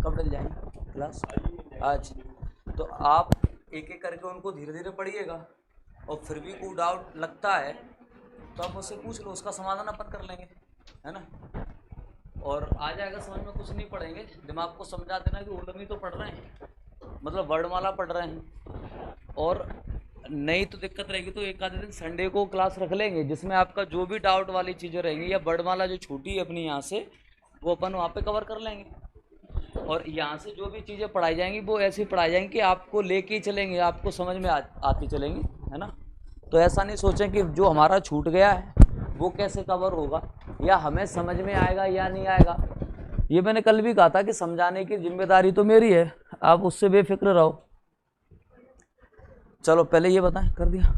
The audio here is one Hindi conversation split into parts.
कब डल जाएंगे क्लास? आज। तो आप एक एक करके उनको धीरे धीरे पढ़िएगा, और फिर भी कोई डाउट लगता है तो आप उससे पूछ लो, उसका समाधान अपन कर लेंगे, है ना। और आ जाएगा समझ में, कुछ नहीं पढ़ेंगे, दिमाग को समझा देना कि उलमी तो पढ़ रहे हैं, मतलब वर्णमाला पढ़ रहे हैं। और नहीं तो दिक्कत रहेगी तो एक आधे दिन संडे को क्लास रख लेंगे, जिसमें आपका जो भी डाउट वाली चीज़ें रहेंगी या वर्णमाला जो छूटी है अपनी यहाँ से, वो अपन वहाँ पे कवर कर लेंगे। और यहाँ से जो भी चीज़ें पढ़ाई जाएंगी वो ऐसी पढ़ाई जाएंगी कि आपको लेके ही चलेंगे, आपको समझ में आती चलेंगी, है ना। तो ऐसा नहीं सोचें कि जो हमारा छूट गया है वो कैसे कवर होगा, या हमें समझ में आएगा या नहीं आएगा। ये मैंने कल भी कहा था कि समझाने की जिम्मेदारी तो मेरी है, आप उससे बेफिक्र रहो। चलो पहले ये बताएं, कर दिया।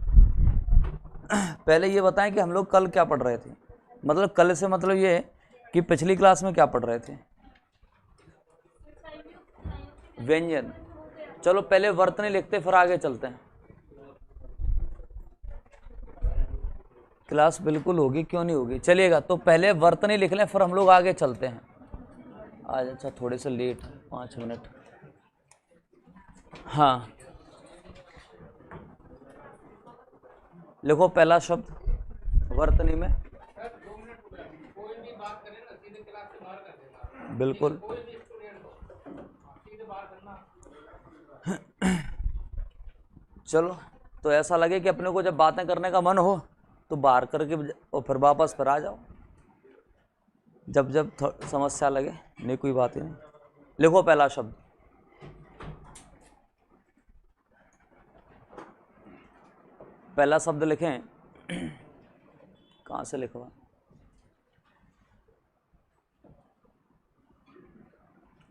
पहले ये बताएं कि हम लोग कल क्या पढ़ रहे थे, मतलब कल से मतलब ये कि पिछली क्लास में क्या पढ़ रहे थे? व्यंजन। चलो पहले वर्तनी लिखते फिर आगे चलते हैं। क्लास बिल्कुल होगी, क्यों नहीं होगी, चलिएगा। तो पहले वर्तनी लिख लें फिर हम लोग आगे चलते हैं आज। अच्छा थोड़े से लेट, 5 मिनट। हाँ लिखो पहला शब्द वर्तनी में। बिल्कुल। चलो तो ऐसा लगे कि अपने को जब बातें करने का मन हो तो बाहर करके और फिर वापस फिर आ जाओ, जब जब समस्या लगे। नहीं कोई बात ही नहीं। लिखो पहला शब्द। पहला शब्द लिखें। कहाँ से लिखवा?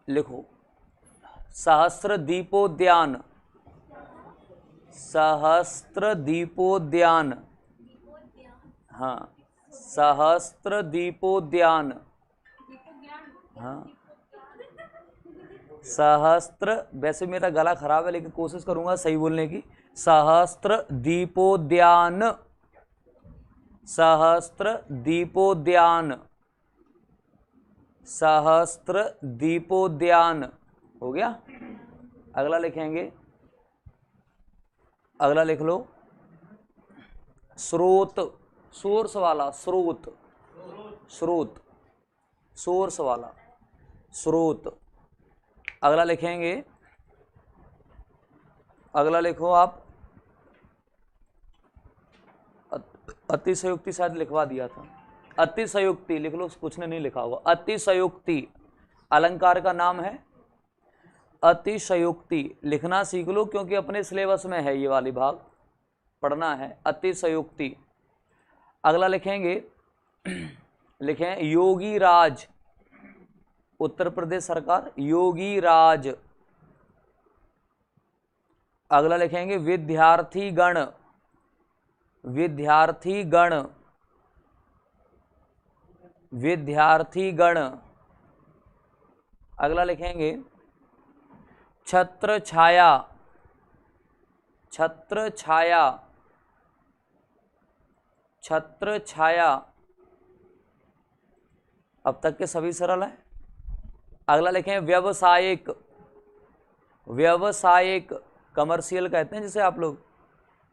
लिखो सहस्त्र दीपोद्यान। सहस्त्र दीपोद्यान। हाँ सहस्त्र दीपोद्यान। हाँ सहस्त्र, वैसे मेरा गला खराब है लेकिन कोशिश करूंगा सही बोलने की। सहस्त्र दीपोद्यान। सहस्त्र दीपोद्यान। सहस्त्र दीपोद्यान हो गया। अगला लिखेंगे, अगला लिख लो स्रोत। सोर्स वाला स्रोत। स्रोत सोर्स वाला स्रोत। अगला लिखेंगे, अगला लिखो आप अतिशयोक्ति, शायद लिखवा दिया था। अतिशयोक्ति लिख लो, कुछ ने नहीं लिखा होगा। अतिशयोक्ति अलंकार का नाम है। अतिशयोक्ति लिखना सीख लो क्योंकि अपने सिलेबस में है, ये वाली भाग पढ़ना है। अतिशयोक्ति। अगला लिखेंगे, लिखें योगी राज। उत्तर प्रदेश सरकार योगी राज। अगला लिखेंगे विद्यार्थी गण। विद्यार्थी गण। विद्यार्थी गण। अगला लिखेंगे छत्र छाया। छत्र छाया। छत्र छाया। अब तक के सभी सरल हैं। अगला लिखें व्यवसायिक। व्यवसायिक कमर्शियल कहते हैं जिसे आप लोग,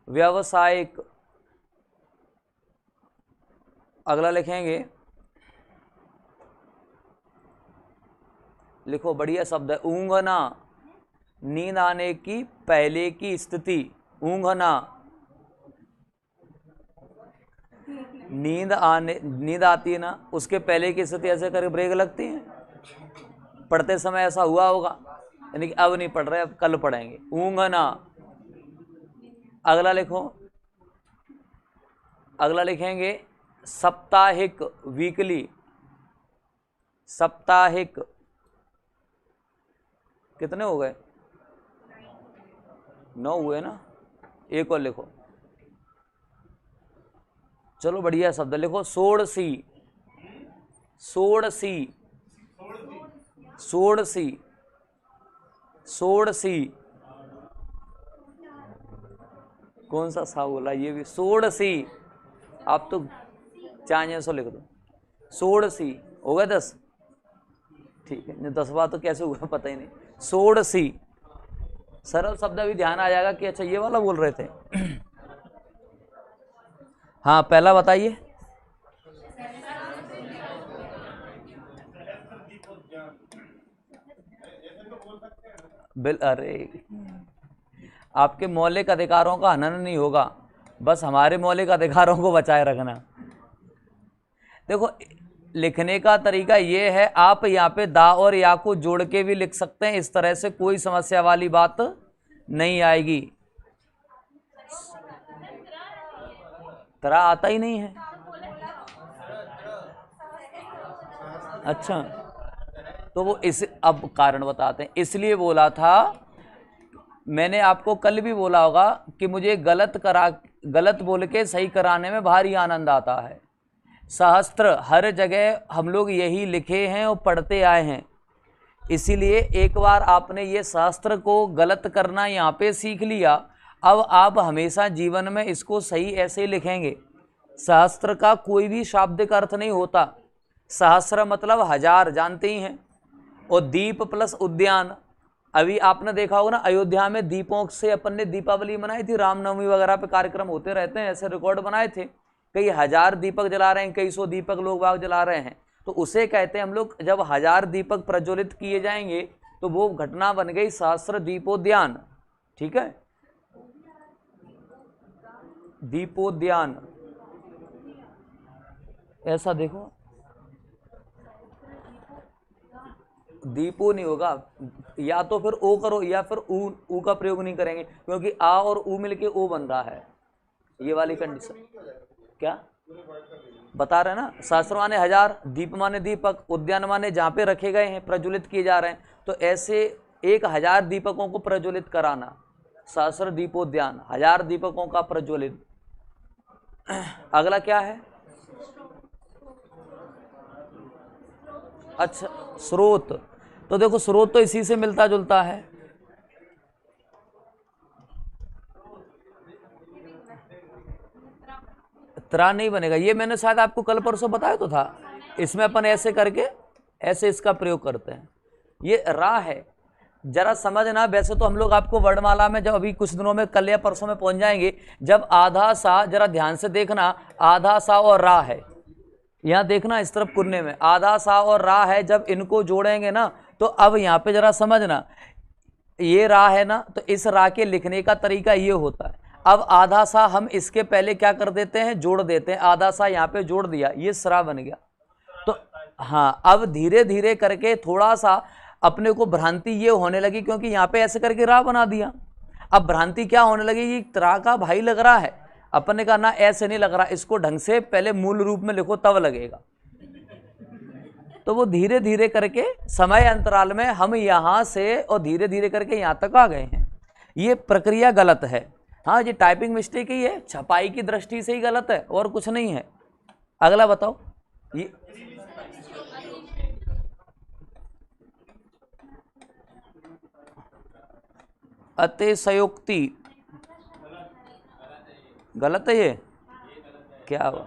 व्यवसायिक। अगला लिखेंगे, लिखो बढ़िया शब्द है ऊंघना। नींद आने की पहले की स्थिति। ऊंघना। नींद आती है ना, उसके पहले की स्थिति ऐसे करके ब्रेक लगती है। पढ़ते समय ऐसा हुआ होगा, यानी कि अब नहीं पढ़ रहे, अब कल पढ़ेंगे। ऊंघना। अगला लिखो, अगला लिखेंगे साप्ताहिक। वीकली। साप्ताहिक। कितने हो गए? 9 हुए ना। एक और लिखो। चलो बढ़िया शब्द लिखो षोडशी। षोडशी। षोडशी। षोडशी। कौन सा सा बोला? ये भी षोडशी। आप तो 4 सौ लिख दो। षोडशी हो गए 10। ठीक है, 10 बार तो कैसे हुआ पता ही नहीं। षोडशी, सरल शब्द भी ध्यान आ जाएगा कि अच्छा ये वाला बोल रहे थे। हाँ पहला बताइए। अरे आपके मौलिक अधिकारों का हनन नहीं होगा, बस हमारे मौलिक अधिकारों को बचाए रखना। देखो लिखने का तरीका ये है, आप यहाँ पे दा और या को जोड़ के भी लिख सकते हैं, इस तरह से कोई समस्या वाली बात नहीं आएगी। तरह आता ही नहीं है। अच्छा तो वो इस अब कारण बताते हैं, इसलिए बोला था मैंने, आपको कल भी बोला होगा कि मुझे गलत बोल के सही कराने में भारी आनंद आता है। सहस्त्र हर जगह हम लोग यही लिखे हैं और पढ़ते आए हैं, इसीलिए एक बार आपने ये सहस्त्र को गलत करना यहाँ पे सीख लिया, अब आप हमेशा जीवन में इसको सही ऐसे लिखेंगे। सहस्त्र का कोई भी शाब्दिक अर्थ नहीं होता, सहस्त्र मतलब हजार, जानते ही हैं। और दीप प्लस उद्यान, अभी आपने देखा होगा ना अयोध्या में दीपों से अपन ने दीपावली मनाई थी, रामनवमी वगैरह पे कार्यक्रम होते रहते हैं, ऐसे रिकॉर्ड बनाए थे, कई हजार दीपक जला रहे हैं, कई सौ दीपक लोग बाग जला रहे हैं। तो उसे कहते हैं हम लोग, जब हजार दीपक प्रज्वलित किए जाएंगे तो वो घटना बन गई सहस्त्र दीपोद्यान। ठीक है, दीपोद्यान ऐसा देखो, दीपो नहीं होगा, या तो फिर ओ करो या फिर ऊ का प्रयोग नहीं करेंगे, क्योंकि आ और ऊ मिलके ओ बन रहा है, ये वाली कंडीशन। क्या बता रहे हैं ना, सहस्त्र माने हजार, दीप माने दीपक, उद्यान माने जहाँ पे रखे गए हैं, प्रज्वलित किए जा रहे हैं, तो ऐसे 1000 दीपकों को प्रज्वलित कराना, सहस्त्र दीपोद्यान, 1000 दीपकों का प्रज्वलित। अगला क्या है? अच्छा स्रोत, तो देखो स्रोत तो इसी से मिलता जुलता है। त्रा नहीं बनेगा, ये मैंने शायद आपको कल परसों बताया तो था, इसमें अपन ऐसे करके ऐसे इसका प्रयोग करते हैं। ये रा है, जरा समझना। वैसे तो हम लोग आपको वर्णमाला में जब अभी कुछ दिनों में, कल या परसों में पहुंच जाएंगे, जब आधा सा, जरा ध्यान से देखना, आधा सा और रा है, यहाँ देखना इस तरफ कुन्ने में आधा सा और रा है, जब इनको जोड़ेंगे ना तो अब यहाँ पे जरा समझना, ये रा है ना, तो इस रा के लिखने का तरीका ये होता है। अब आधा सा हम इसके पहले क्या कर देते हैं, जोड़ देते हैं, आधा सा यहाँ पे जोड़ दिया, ये सरा बन गया। तो हाँ, अब धीरे धीरे करके थोड़ा सा अपने को भ्रांति ये होने लगी, क्योंकि यहाँ पे ऐसे करके रा बना दिया। अब भ्रांति क्या होने लगी, ये त्रा का भाई लग रहा है, अपन ने कहा ना ऐसे नहीं लग रहा, इसको ढंग से पहले मूल रूप में लिखो तब लगेगा। तो वो धीरे धीरे करके समय अंतराल में हम यहाँ से और धीरे धीरे करके यहाँ तक आ गए हैं। ये प्रक्रिया गलत है, हाँ ये टाइपिंग मिस्टेक ही है, छपाई की दृष्टि से ही गलत है और कुछ नहीं है। अगला बताओ, ये अतिशयोक्ति गलत है, ये क्या हुआ,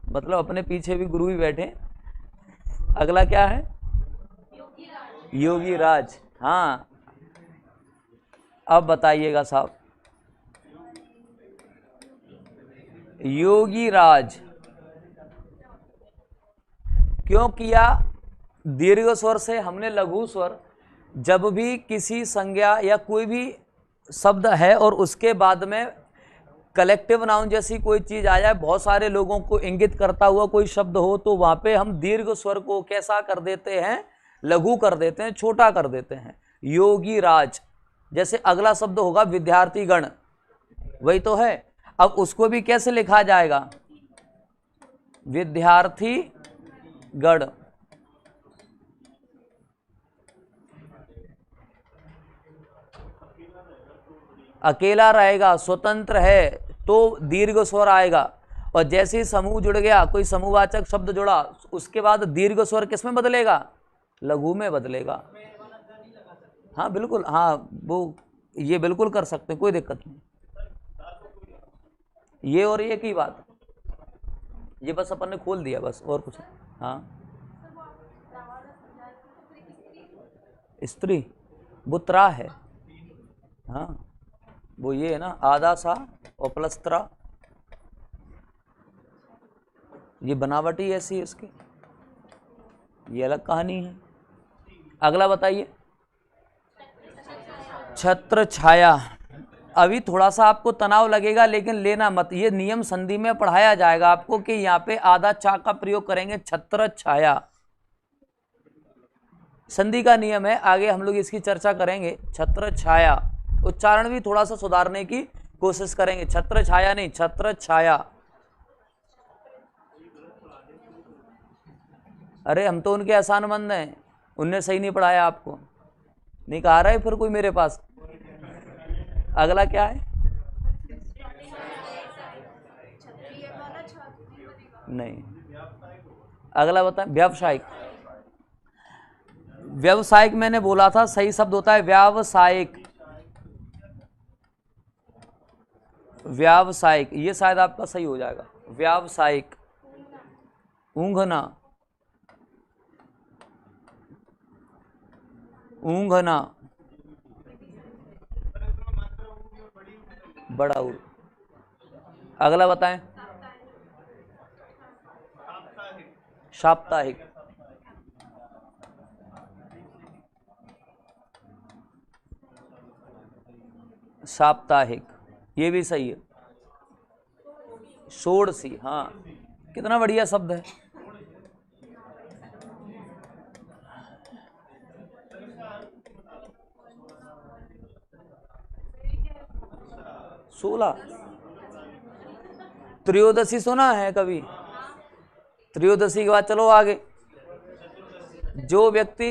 मतलब अपने पीछे भी गुरु भी बैठे। अगला क्या है, योगी राज। हाँ अब बताइएगा साहब, योगी राज क्यों किया? दीर्घ स्वर से हमने लघु स्वर, जब भी किसी संज्ञा या कोई भी शब्द है और उसके बाद में कलेक्टिव नाउन जैसी कोई चीज आ जाए, बहुत सारे लोगों को इंगित करता हुआ कोई शब्द हो, तो वहां पे हम दीर्घ स्वर को कैसा कर देते हैं, लघु कर देते हैं, छोटा कर देते हैं। योगी राज, जैसे अगला शब्द होगा विद्यार्थी गण, वही तो है। अब उसको भी कैसे लिखा जाएगा, विद्यार्थी गण। अकेला रहेगा, स्वतंत्र है, तो दीर्घ स्वर आएगा। और जैसे ही समूह जुड़ गया, कोई समूहवाचक शब्द जुड़ा, उसके बाद दीर्घ स्वर किस में बदलेगा, लघु में बदलेगा। हाँ बिल्कुल, हाँ वो ये बिल्कुल कर सकते हैं, कोई दिक्कत नहीं। ये और ये की बात, ये बस अपन ने खोल दिया बस, और कुछ। हाँ स्त्री, वो त्रा है। हाँ वो ये है ना, आधा सा और प्लस त्रा, ये बनावटी ऐसी है इसकी, ये अलग कहानी है। अगला बताइए, छत्र छाया। अभी थोड़ा सा आपको तनाव लगेगा लेकिन लेना मत, ये नियम संधि में पढ़ाया जाएगा आपको कि यहाँ पे आधा चा का प्रयोग करेंगे, छत्र छाया संधि का नियम है। आगे हम लोग इसकी चर्चा करेंगे। छत्र छाया, उच्चारण भी थोड़ा सा सुधारने की कोशिश करेंगे, छत्र छाया नहीं, छत्र छाया। अरे हम तो उनके आसानमंद हैं, उनने सही नहीं पढ़ाया आपको, नहीं कहा रहा है फिर कोई मेरे पास। अगला क्या है? नहीं, अगला बताएं, व्यावसायिक। व्यावसायिक मैंने बोला था सही शब्द होता है व्यावसायिक, व्यावसायिक, ये शायद आपका सही हो जाएगा, व्यावसायिक। ऊंघना, ऊंघना, बड़ा ऊ। अगला बताएं, साप्ताहिक, साप्ताहिक, ये भी सही है। षोडशी, हाँ कितना बढ़िया शब्द है। सोलह, त्रयोदशी सुना है कभी? त्रयोदशी के बाद चलो आगे, जो व्यक्ति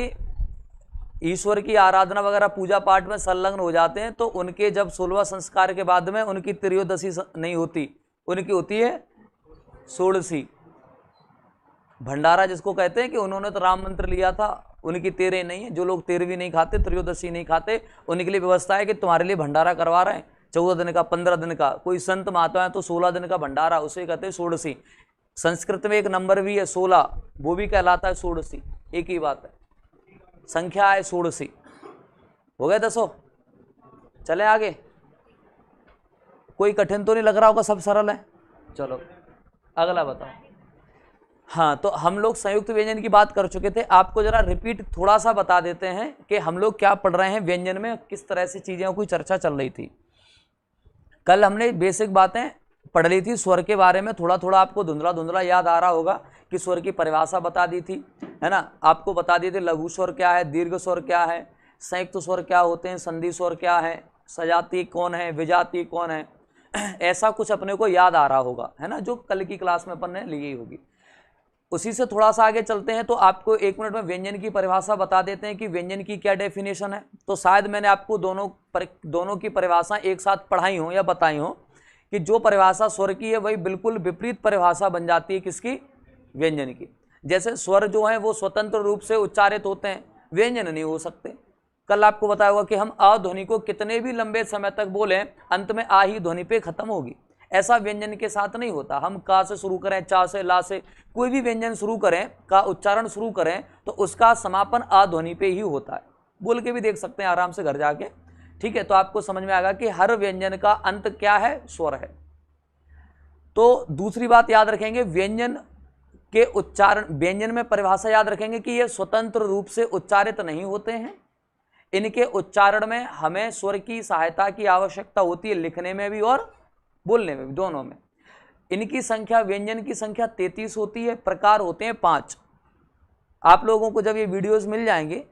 ईश्वर की आराधना वगैरह पूजा पाठ में संलग्न हो जाते हैं तो उनके जब 16वां संस्कार के बाद में उनकी त्रयोदशी नहीं होती, उनकी होती है षोडशी। भंडारा जिसको कहते हैं कि उन्होंने तो राम मंत्र लिया था, उनकी 13 नहीं है। जो लोग 13वीं नहीं खाते, त्रयोदशी नहीं खाते, उनके लिए व्यवस्था है कि तुम्हारे लिए भंडारा करवा रहे हैं 14 दिन का, 15 दिन का। कोई संत महात्मा है तो 16 दिन का भंडारा, उसे कहते हैं षोडशी। संस्कृत में एक नंबर भी है 16, वो भी कहलाता है षोडशी, एक ही बात है, संख्या है षोडशी। हो गए 10। चले आगे, कोई कठिन तो नहीं लग रहा होगा, सब सरल है। चलो अगला बताओ। हाँ तो हम लोग संयुक्त व्यंजन की बात कर चुके थे, आपको जरा रिपीट थोड़ा सा बता देते हैं कि हम लोग क्या पढ़ रहे हैं व्यंजन में, किस तरह से चीज़ों की चर्चा चल रही थी। कल हमने बेसिक बातें पढ़ ली थी स्वर के बारे में, थोड़ा थोड़ा आपको धुंधला धुंधला याद आ रहा होगा कि स्वर की परिभाषा बता दी थी, है ना। आपको बता दिए थे लघु स्वर क्या है, दीर्घ स्वर क्या है, संयुक्त स्वर क्या होते हैं, संधि स्वर क्या है, सजाती कौन है, विजाती कौन है, ऐसा कुछ अपने को याद आ रहा होगा, है ना, जो कल की क्लास में अपन ने ली होगी। उसी से थोड़ा सा आगे चलते हैं तो आपको 1 मिनट में व्यंजन की परिभाषा बता देते हैं कि व्यंजन की क्या डेफिनेशन है। तो शायद मैंने आपको दोनों की परिभाषा एक साथ पढ़ाई हो या बताई हो कि जो परिभाषा स्वर की है वही बिल्कुल विपरीत परिभाषा बन जाती है किसकी, व्यंजन की। जैसे स्वर जो है वो स्वतंत्र रूप से उच्चारित होते हैं, व्यंजन नहीं हो सकते। कल आपको बताया होगा कि हम आ ध्वनि को कितने भी लंबे समय तक बोलें, अंत में आ ही ध्वनि पे खत्म होगी। ऐसा व्यंजन के साथ नहीं होता। हम का से शुरू करें, चा से, ला से, कोई भी व्यंजन शुरू करें, का उच्चारण शुरू करें तो उसका समापन आ ध्वनि पे ही होता है। बोल के भी देख सकते हैं आराम से घर जाके, ठीक है। तो आपको समझ में आएगा कि हर व्यंजन का अंत क्या है, स्वर है। तो दूसरी बात याद रखेंगे, व्यंजन के उच्चारण, व्यंजन में परिभाषा याद रखेंगे कि ये स्वतंत्र रूप से उच्चारित नहीं होते हैं। इनके उच्चारण में हमें स्वर की सहायता की आवश्यकता होती है, लिखने में भी और बोलने में भी, दोनों में। इनकी संख्या, व्यंजन की संख्या 33 होती है, प्रकार होते हैं 5। आप लोगों को जब ये वीडियोस मिल जाएंगे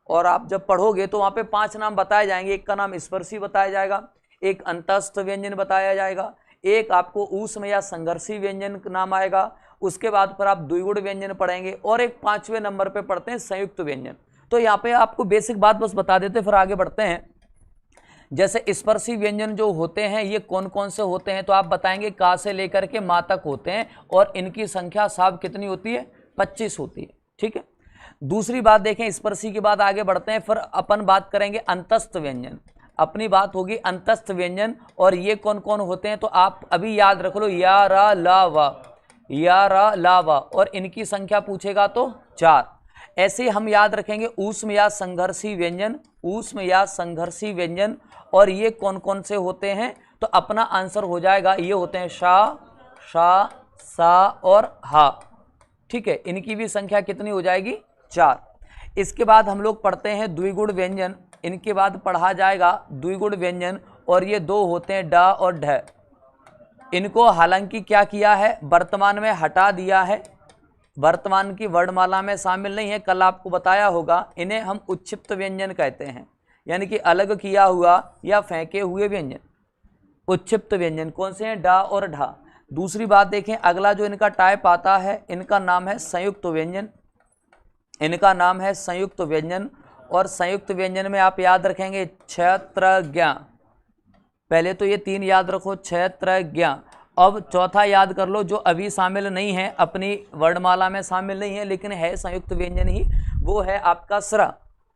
और आप जब पढ़ोगे तो वहाँ पे 5 नाम बताए जाएंगे। एक का नाम स्पर्शी बताया जाएगा, एक अंतस्थ व्यंजन बताया जाएगा, एक आपको ऊष्म या संघर्षी व्यंजन नाम आएगा, उसके बाद फिर आप द्विगुण व्यंजन पढ़ेंगे, और एक 5वें नंबर पे पढ़ते हैं संयुक्त व्यंजन। तो यहाँ पे आपको बेसिक बात बस बता देते, फिर आगे बढ़ते हैं। जैसे स्पर्शी व्यंजन जो होते हैं ये कौन कौन से होते हैं, तो आप बताएंगे का से लेकर के मा तक होते हैं, और इनकी संख्या साहब कितनी होती है, 25 होती है, ठीक है। दूसरी बात देखें, स्पर्शी के बाद आगे बढ़ते हैं, फिर अपन बात करेंगे अंतस्थ व्यंजन। अपनी बात होगी अंतस्थ व्यंजन, और ये कौन कौन होते हैं तो आप अभी याद रख लो, या रा ला वा, या रा ला वा, और इनकी संख्या पूछेगा तो 4। ऐसे हम याद रखेंगे ऊष्म या संघर्षी व्यंजन, ऊष्म या संघर्षी व्यंजन। और ये कौन कौन से होते हैं, तो अपना आंसर हो जाएगा, ये होते हैं शा, शा, सा और हा। ठीक है, इनकी भी संख्या कितनी हो जाएगी, 4। इसके बाद हम लोग पढ़ते हैं द्विगुण व्यंजन, इनके बाद पढ़ा जाएगा द्विगुण व्यंजन, और ये 2 होते हैं ड और ढ। इनको हालांकि क्या किया है, वर्तमान में हटा दिया है, वर्तमान की वर्णमाला में शामिल नहीं है, कल आपको बताया होगा। इन्हें हम उच्छिप्त व्यंजन कहते हैं, यानी कि अलग किया हुआ या फेंके हुए व्यंजन, उच्छिप्त व्यंजन। कौन से हैं, डा और ढा। दूसरी बात देखें, अगला जो इनका टाइप आता है, इनका नाम है संयुक्त व्यंजन, इनका नाम है संयुक्त व्यंजन। और संयुक्त व्यंजन में आप याद रखेंगे क्षत्रज्ञ, पहले तो ये 3 याद रखो, क्षत्रज्ञ। अब चौथा याद कर लो, जो अभी शामिल नहीं है, अपनी वर्णमाला में शामिल नहीं है, लेकिन है संयुक्त व्यंजन ही, वो है आपका स्र।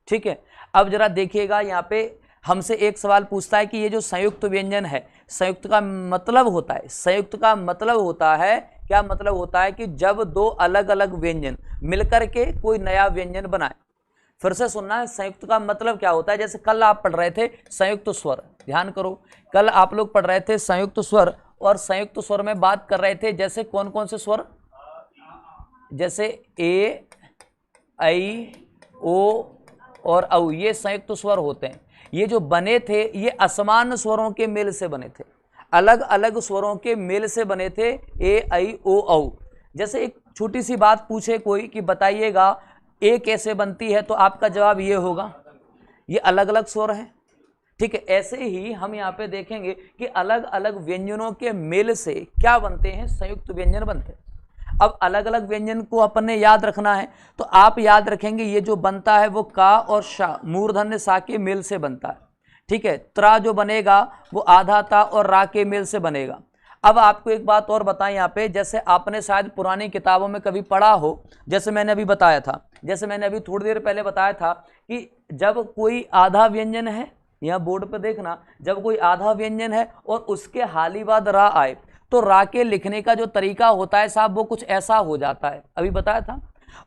ठीक है, अब जरा देखिएगा, यहाँ पे हमसे एक सवाल पूछता है कि ये जो संयुक्त व्यंजन है, संयुक्त का मतलब होता है, संयुक्त का मतलब होता है, क्या मतलब होता है कि जब 2 अलग अलग व्यंजन मिलकर के कोई नया व्यंजन बनाए। फिर से सुनना है, संयुक्त का मतलब क्या होता है। जैसे कल आप पढ़ रहे थे संयुक्त स्वर, ध्यान करो, कल आप लोग पढ़ रहे थे संयुक्त स्वर, और संयुक्त स्वर में बात कर रहे थे जैसे कौन कौन से स्वर, जैसे ए, आई, ओ और औ, ये संयुक्त स्वर होते हैं। ये जो बने थे, ये असमान स्वरों के मेल से बने थे, अलग अलग स्वरों के मेल से बने थे, ए, आई, ओ, औ। जैसे एक छोटी सी बात पूछे कोई कि बताइएगा ए कैसे बनती है, तो आपका जवाब ये होगा, ये अलग अलग स्वर हैं। ठीक है, ऐसे ही हम यहाँ पे देखेंगे कि अलग अलग व्यंजनों के मेल से क्या बनते हैं, संयुक्त व्यंजन बनते हैं। अब अलग अलग व्यंजन को अपन ने याद रखना है, तो आप याद रखेंगे ये जो बनता है वो का और शा, मूर्धन्य सा के मेल से बनता है। ठीक है, त्रा जो बनेगा वो आधा ता और रा के मेल से बनेगा। अब आपको एक बात और बताएं यहाँ पे, जैसे आपने शायद पुरानी किताबों में कभी पढ़ा हो, जैसे मैंने अभी बताया था, जैसे मैंने अभी थोड़ी देर पहले बताया था कि जब कोई आधा व्यंजन है, यहाँ बोर्ड पे देखना, जब कोई आधा व्यंजन है और उसके हाली बाद रा आए, तो रा के लिखने का जो तरीका होता है साहब, वो कुछ ऐसा हो जाता है, अभी बताया था।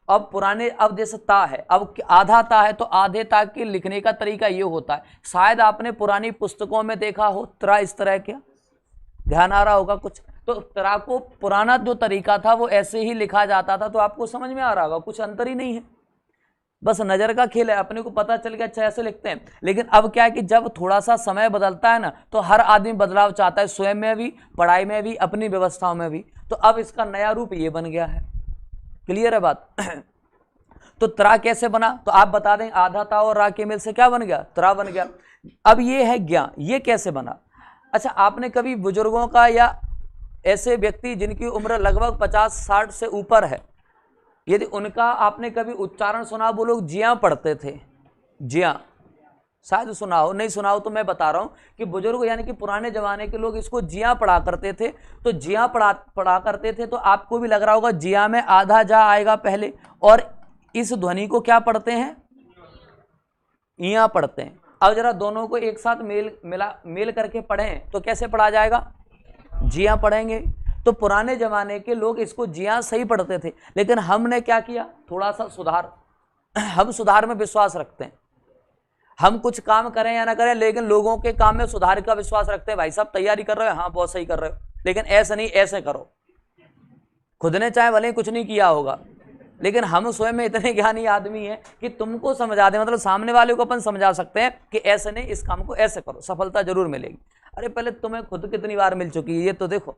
अब पुराने, अब जैसे ता है, अब आधा ता है, तो आधे ता के लिखने का तरीका ये होता है। शायद आपने पुरानी पुस्तकों में देखा हो त्रा इस तरह, क्या ध्यान आ रहा होगा कुछ, तो त्रा को पुराना जो तरीका था वो ऐसे ही लिखा जाता था, तो आपको समझ में आ रहा होगा, कुछ अंतर ही नहीं है, बस नजर का खेल है, अपने को पता चल गया अच्छा ऐसे लिखते हैं। लेकिन अब क्या है कि जब थोड़ा सा समय बदलता है ना, तो हर आदमी बदलाव चाहता है, स्वयं में भी, पढ़ाई में भी, अपनी व्यवस्थाओं में भी। तो अब इसका नया रूप ये बन गया है, क्लियर है बात। तो त्रा कैसे बना, तो आप बता दें, आधा ता और रा के मेल से क्या बन गया, त्रा बन गया। अब ये है ज्ञा, ये कैसे बना। अच्छा, आपने कभी बुजुर्गों का या ऐसे व्यक्ति जिनकी उम्र लगभग 50-60 से ऊपर है, यदि उनका आपने कभी उच्चारण सुना, वो लोग जिया पढ़ते थे, जिया, शायद सुना हो, नहीं सुना हो तो मैं बता रहा हूं कि बुजुर्ग यानी कि पुराने जमाने के लोग इसको जिया पढ़ा करते थे। तो जिया पढ़ा करते थे, तो आपको भी लग रहा होगा जिया में आधा जा आएगा पहले, और इस ध्वनि को क्या पढ़ते हैं, इया पढ़ते हैं। अब जरा दोनों को एक साथ मेल करके पढ़ें तो कैसे पढ़ा जाएगा, जिया पढ़ेंगे। तो पुराने जमाने के लोग इसको जिया सही पढ़ते थे, लेकिन हमने क्या किया, थोड़ा सा सुधार, हम सुधार में विश्वास रखते हैं। हम कुछ काम करें या ना करें, लेकिन लोगों के काम में सुधार का विश्वास रखते हैं। भाई साहब तैयारी कर रहे हो, हाँ बहुत सही कर रहे हो, लेकिन ऐसे नहीं, ऐसे करो। खुद ने चाहे भले कुछ नहीं किया होगा, लेकिन हम स्वयं में इतने ज्ञानी आदमी हैं कि तुमको समझा दें, मतलब सामने वाले को अपन समझा सकते हैं कि ऐसे नहीं, इस काम को ऐसे करो, सफलता जरूर मिलेगी। अरे पहले तुम्हें खुद कितनी बार मिल चुकी है, ये तो देखो।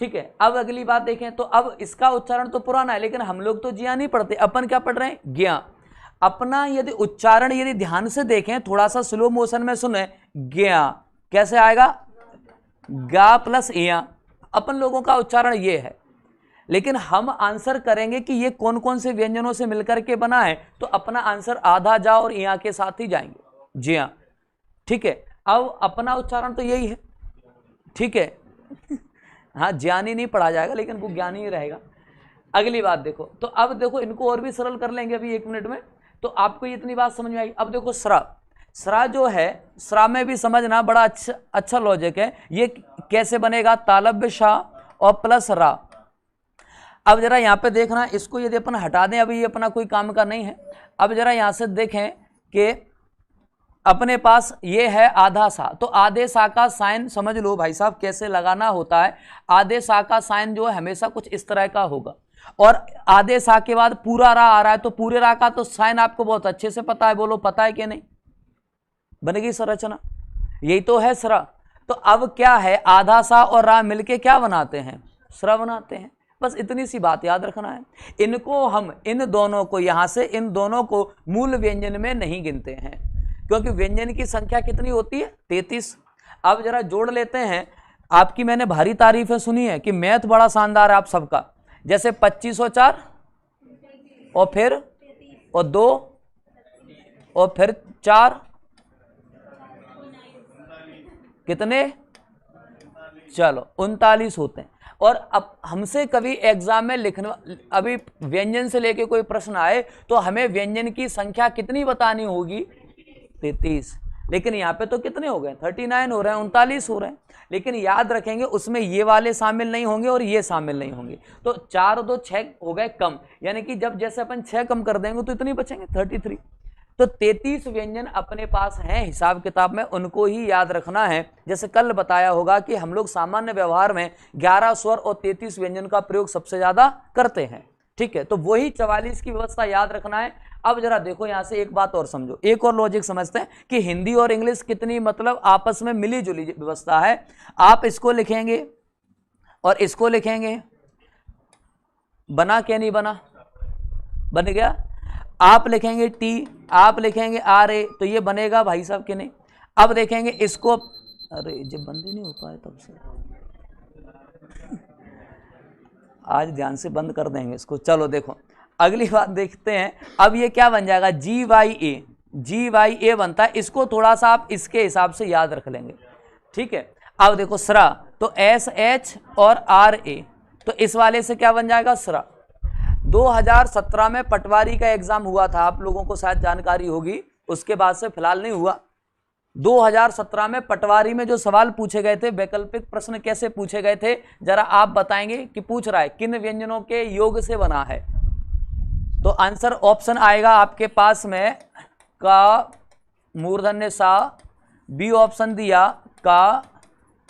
ठीक है, अब अगली बात देखें, तो अब इसका उच्चारण तो पुराना है, लेकिन हम लोग तो जिया नहीं पढ़ते, अपन क्या पढ़ रहे हैं, ज्ञा। अपना यदि उच्चारण यदि ध्यान से देखें, थोड़ा सा स्लो मोशन में सुने, ज्ञा कैसे आएगा, गा प्लस इया, अपन लोगों का उच्चारण ये है। लेकिन हम आंसर करेंगे कि ये कौन कौन से व्यंजनों से मिलकर के बना है, तो अपना आंसर आधा जा और इया के साथ ही जाएंगे, जिया। ठीक है, अब अपना उच्चारण तो यही है, ठीक है। हाँ, ज्ञानी नहीं पढ़ा जाएगा, लेकिन वो ज्ञानी ही रहेगा। अगली बात देखो, तो अब देखो इनको और भी सरल कर लेंगे अभी 1 मिनट में, तो आपको इतनी बात समझ में आएगी। अब देखो स्रा, स्रा जो है, स्रा में भी समझना बड़ा अच्छा लॉजिक है। ये कैसे बनेगा, तालब्य शाह और प्लस रा। अब जरा यहाँ पे देखना, इसको यदि अपन हटा दें, अभी ये अपना कोई काम का नहीं है। अब जरा यहाँ से देखें कि अपने पास ये है आधा सा, तो आधे सा का साइन समझ लो भाई साहब कैसे लगाना होता है। आधे सा का साइन जो है हमेशा कुछ इस तरह का होगा, और आधे सा के बाद पूरा रा आ रहा है, तो पूरे रा का तो साइन आपको बहुत अच्छे से पता है, बोलो पता है कि नहीं? बनेगी संरचना, यही तो है स्रा। तो अब क्या है, आधा सा और रा मिलके क्या बनाते हैं? स्रा बनाते हैं। बस इतनी सी बात याद रखना है। इनको हम, इन दोनों को, यहां से इन दोनों को मूल व्यंजन में नहीं गिनते हैं, क्योंकि व्यंजन की संख्या कितनी होती है? 33। अब जरा जोड़ लेते हैं। आपकी मैंने भारी तारीफें सुनी है कि मैथ बड़ा शानदार है आप सबका, जैसे 25 और 4 और फिर और 2 और फिर 4 कितने? चलो 39 होते हैं। और अब हमसे कभी एग्जाम में लिखना, अभी व्यंजन से लेके कोई प्रश्न आए तो हमें व्यंजन की संख्या कितनी बतानी होगी? 33। लेकिन यहाँ पे तो कितने हो गए? 39 हो रहे हैं, 39 हो रहे हैं। लेकिन याद रखेंगे उसमें ये वाले शामिल नहीं होंगे और ये शामिल नहीं होंगे। तो 4 और 2 6 हो गए कम, यानी कि जब जैसे अपन 6 कम कर देंगे तो इतनी बचेंगे 33। तो 33 व्यंजन अपने पास हैं हिसाब किताब में, उनको ही याद रखना है। जैसे कल बताया होगा कि हम लोग सामान्य व्यवहार में 11 स्वर और 33 व्यंजन का प्रयोग सबसे ज्यादा करते हैं, ठीक है? तो वही 44 की व्यवस्था याद रखना है। अब जरा देखो यहां से एक बात और समझो, एक और लॉजिक समझते हैं कि हिंदी और इंग्लिश कितनी मतलब आपस में मिली जुली व्यवस्था है। आप इसको लिखेंगे और इसको लिखेंगे, बना क्या नहीं बना? बन गया। आप लिखेंगे टी, आप लिखेंगे आर ए, तो ये बनेगा भाई साहब कि नहीं? अब देखेंगे इसको, अरे जब बंद ही नहीं होता है तब से आज ध्यान से बंद कर देंगे इसको। चलो देखो अगली बात देखते हैं। अब ये क्या बन जाएगा? जी वाई ए बनता है। इसको थोड़ा सा आप इसके हिसाब से याद रख लेंगे, ठीक है? अब देखो स्रा, तो एस एच और आर ए, तो इस वाले से क्या बन जाएगा? स्रा। 2017 में पटवारी का एग्जाम हुआ था, आप लोगों को शायद जानकारी होगी, उसके बाद से फिलहाल नहीं हुआ। 2017 में पटवारी में जो सवाल पूछे गए थे, वैकल्पिक प्रश्न कैसे पूछे गए थे, जरा आप बताएंगे कि पूछ रहा है किन व्यंजनों के योग से बना है? तो आंसर ऑप्शन आएगा आपके पास में का मूर्धन्य सा, बी ऑप्शन दिया का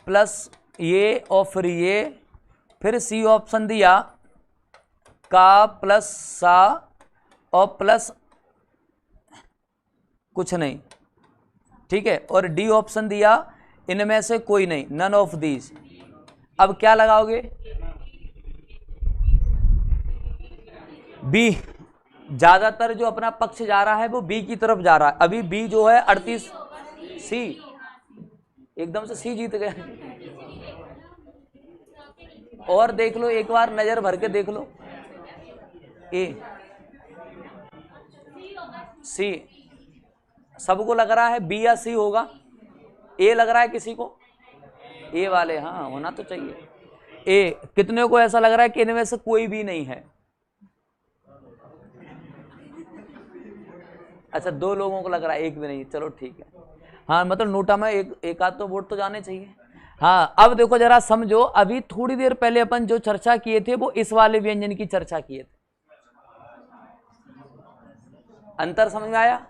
प्लस ये और फिर सी ऑप्शन दिया का प्लस सा और प्लस कुछ नहीं, ठीक है? और डी ऑप्शन दिया इनमें से कोई नहीं, नन ऑफ दीज। अब क्या लगाओगे? बी। ज्यादातर जो अपना पक्ष जा रहा है वो बी की तरफ जा रहा है। अभी बी जो है 38, सी एकदम से सी जीत गया। और देख लो एक बार, नजर भर के देख लो। ए सी सबको लग रहा है बी या सी होगा, ए लग रहा है किसी को? ए वाले, हाँ होना तो चाहिए। ए कितने को ऐसा लग रहा है कि इनमें से कोई भी नहीं है? अच्छा 2 लोगों को लग रहा है, एक भी नहीं, चलो ठीक है। हाँ मतलब नोटा में एक आध तो वोट तो जाने चाहिए। हाँ अब देखो जरा समझो, अभी थोड़ी देर पहले अपन जो चर्चा किए थे वो इस वाले व्यंजन की चर्चा किए थे। अंतर समझ में आया?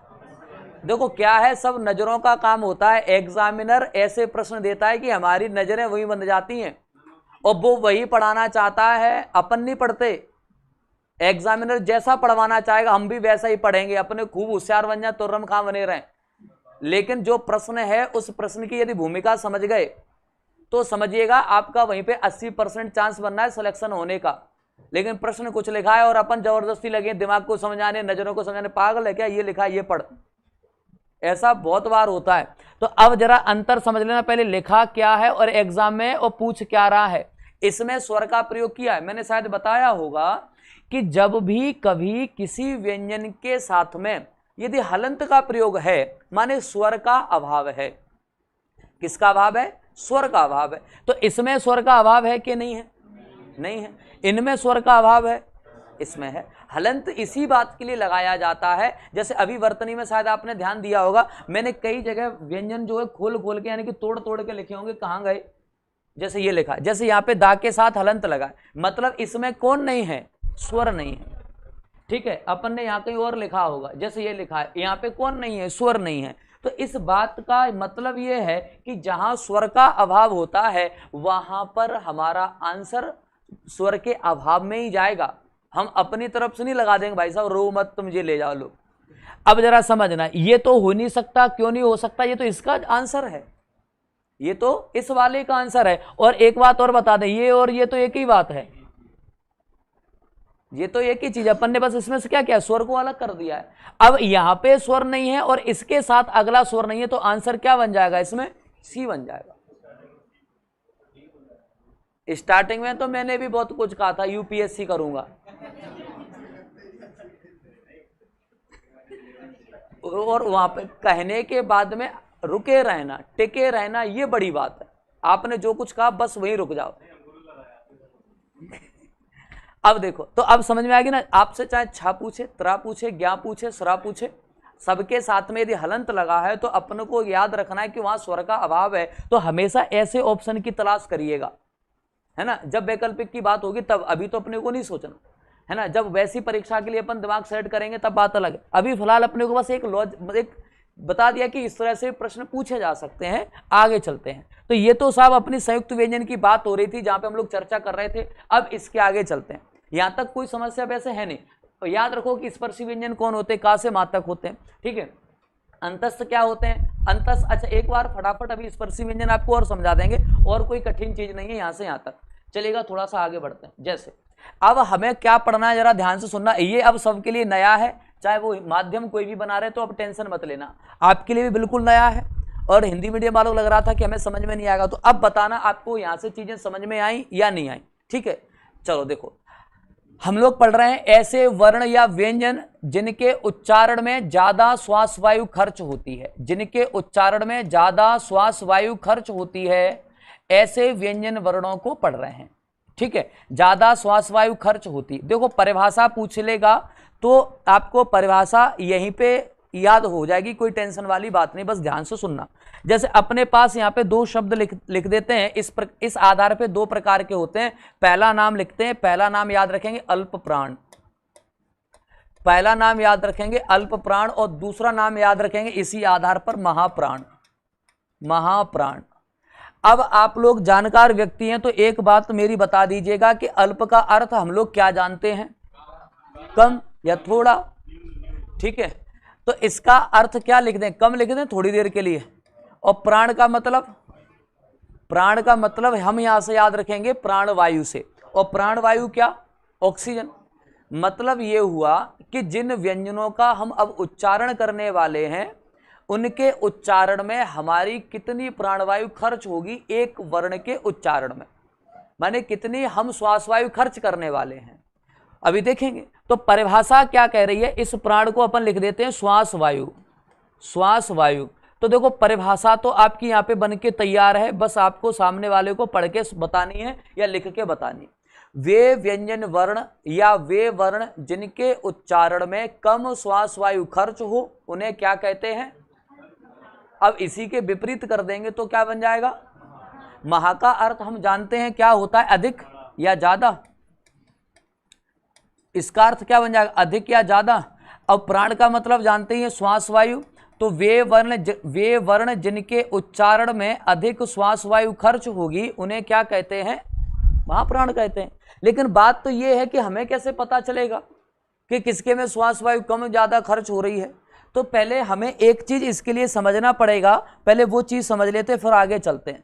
देखो क्या है, सब नजरों का काम होता है। एग्जामिनर ऐसे प्रश्न देता है कि हमारी नजरें वही बन जाती हैं और वो वही पढ़ाना चाहता है, अपन नहीं पढ़ते। एग्जामिनर जैसा पढ़वाना चाहेगा हम भी वैसा ही पढ़ेंगे, अपने खूब होशियार बन जाए, तुर्रम खां बने रहें। लेकिन जो प्रश्न है उस प्रश्न की यदि भूमिका समझ गए तो समझिएगा आपका वहीं पे 80% चांस बनना है सिलेक्शन होने का। लेकिन प्रश्न कुछ लिखा है और अपन जबरदस्ती लगे दिमाग को समझाने, नजरों को समझाने, पागल है क्या? ये लिखा है ये पढ़, ऐसा बहुत बार होता है। तो अब जरा अंतर समझ लेना, पहले लिखा क्या है और एग्जाम में और पूछ क्या रहा है। इसमें स्वर का प्रयोग किया है, मैंने शायद बताया होगा कि जब भी कभी किसी व्यंजन के साथ में यदि हलंत का प्रयोग है, माने स्वर का अभाव है। किसका अभाव है? स्वर का अभाव है। तो इसमें स्वर का अभाव है कि नहीं है? नहीं है। इनमें स्वर का अभाव है, इसमें है। हलंत इसी बात के लिए लगाया जाता है, जैसे अभी वर्तनी में शायद आपने ध्यान दिया होगा, मैंने कई जगह व्यंजन जो है खोल खोल के यानी कि तोड़ तोड़ के लिखे होंगे, कहाँ गए? जैसे ये लिखा, जैसे यहाँ पे दा के साथ हलंत लगा, मतलब इसमें कौन नहीं है, स्वर नहीं है। ठीक है, अपन ने यहाँ कहीं और लिखा होगा, जैसे ये लिखा है, यहाँ पे कौन नहीं है, स्वर नहीं है। तो इस बात का मतलब ये है कि जहां स्वर का अभाव होता है वहां पर हमारा आंसर स्वर के अभाव में ही जाएगा। हम अपनी तरफ से नहीं लगा देंगे भाई साहब रो मत तुम ये ले जाओ लो। अब जरा समझना, ये तो हो नहीं सकता, क्यों नहीं हो सकता, ये तो इसका आंसर है, ये तो इस वाले का आंसर है। और एक बात और बता दें, ये और ये तो एक ही बात है, ये तो एक ही चीज, अपन ने बस इसमें से क्या किया, स्वर को अलग कर दिया है। अब यहां पे स्वर नहीं है और इसके साथ अगला स्वर नहीं है, तो आंसर क्या बन जाएगा, इसमें सी बन जाएगा। स्टार्टिंग में तो मैंने भी बहुत कुछ कहा था यूपीएससी करूंगा, और वहां पे कहने के बाद में रुके रहना, टिके रहना, ये बड़ी बात है। आपने जो कुछ कहा बस वहीं रुक जाओ। अब देखो, तो अब समझ में आएगी ना, आपसे चाहे छा पूछे, त्रा पूछे, ज्ञा पूछे, सरा पूछे, सबके साथ में यदि हलंत लगा है तो अपन को याद रखना है कि वहां स्वर का अभाव है। तो हमेशा ऐसे ऑप्शन की तलाश करिएगा, है ना। जब वैकल्पिक की बात होगी तब, अभी तो अपने को नहीं सोचना, है ना। जब वैसी परीक्षा के लिए अपन दिमाग सेट करेंगे तब बात अलग है। अभी फिलहाल अपने को बस एक बता दिया कि इस तरह से प्रश्न पूछे जा सकते हैं, आगे चलते हैं। तो ये तो साहब अपनी संयुक्त व्यंजन की बात हो रही थी जहां पे हम लोग चर्चा कर रहे थे। अब इसके आगे चलते हैं, यहां तक कोई समस्या वैसे है नहीं। तो याद रखो कि स्पर्शी व्यंजन कौन होते हैं, का से मा तक होते हैं, ठीक है। अंतस्थ क्या होते हैं, अंतस्थ, अच्छा एक बार फटाफट अभी स्पर्शी व्यंजन आपको और समझा देंगे, और कोई कठिन चीज नहीं है, यहां से यहां तक चलेगा। थोड़ा सा आगे बढ़ते हैं। जैसे अब हमें क्या पढ़ना है, जरा ध्यान से सुनना, ये अब सबके लिए नया है, चाहे वो माध्यम कोई भी बना रहे, तो अब टेंशन मत लेना, आपके लिए भी बिल्कुल नया है। और हिंदी मीडियम वालों को लग रहा था कि हमें समझ में नहीं आएगा, तो अब बताना आपको यहां से चीजें समझ में आई या नहीं आई, ठीक है। चलो देखो, हम लोग पढ़ रहे हैं ऐसे वर्ण या व्यंजन जिनके उच्चारण में ज्यादा श्वास वायु खर्च होती है, जिनके उच्चारण में ज्यादा श्वास वायु खर्च होती है, ऐसे व्यंजन वर्णों को पढ़ रहे हैं, ठीक है। ज्यादा श्वास वायु खर्च होती, देखो परिभाषा पूछ लेगा तो आपको परिभाषा यहीं पे याद हो जाएगी, कोई टेंशन वाली बात नहीं, बस ध्यान से सुनना। जैसे अपने पास यहाँ पे दो शब्द लिख देते हैं, इस आधार पे दो प्रकार के होते हैं। पहला नाम लिखते हैं, पहला नाम याद रखेंगे अल्प प्राण, पहला नाम याद रखेंगे अल्प प्राण, और दूसरा नाम याद रखेंगे इसी आधार पर महाप्राण, महाप्राण। अब आप लोग जानकार व्यक्ति हैं तो एक बात मेरी बता दीजिएगा कि अल्प का अर्थ हम लोग क्या जानते हैं, कम या थोड़ा, ठीक है। तो इसका अर्थ क्या लिख दें, कम लिख दें थोड़ी देर के लिए। और प्राण का मतलब, प्राण का मतलब हम यहां से याद रखेंगे प्राण वायु से, और प्राण वायु क्या, ऑक्सीजन। मतलब ये हुआ कि जिन व्यंजनों का हम अब उच्चारण करने वाले हैं उनके उच्चारण में हमारी कितनी प्राणवायु खर्च होगी एक वर्ण के उच्चारण में, माने कितनी हम श्वास वायु खर्च करने वाले हैं, अभी देखेंगे। तो परिभाषा क्या कह रही है, इस प्राण को अपन लिख देते हैं श्वास वायु, श्वास वायु। तो देखो परिभाषा तो आपकी यहाँ पे बन के तैयार है, बस आपको सामने वाले को पढ़ के बतानी है या लिख के बतानी। वे व्यंजन वर्ण या वे वर्ण जिनके उच्चारण में कम श्वास वायु खर्च हो उन्हें क्या कहते हैं। अब इसी के विपरीत कर देंगे तो क्या बन जाएगा, महा का अर्थ हम जानते हैं क्या होता है, अधिक या ज्यादा। इसका अर्थ क्या बन जाएगा, अधिक या ज्यादा। अब प्राण का मतलब जानते हैं श्वास वायु, तो वे वर्ण जिनके उच्चारण में अधिक श्वास वायु खर्च होगी उन्हें क्या कहते हैं, महाप्राण कहते हैं। लेकिन बात तो ये है कि हमें कैसे पता चलेगा कि किसके में श्वास वायु कम ज्यादा खर्च हो रही है। तो पहले हमें एक चीज इसके लिए समझना पड़ेगा, पहले वो चीज समझ लेते फिर आगे चलते हैं।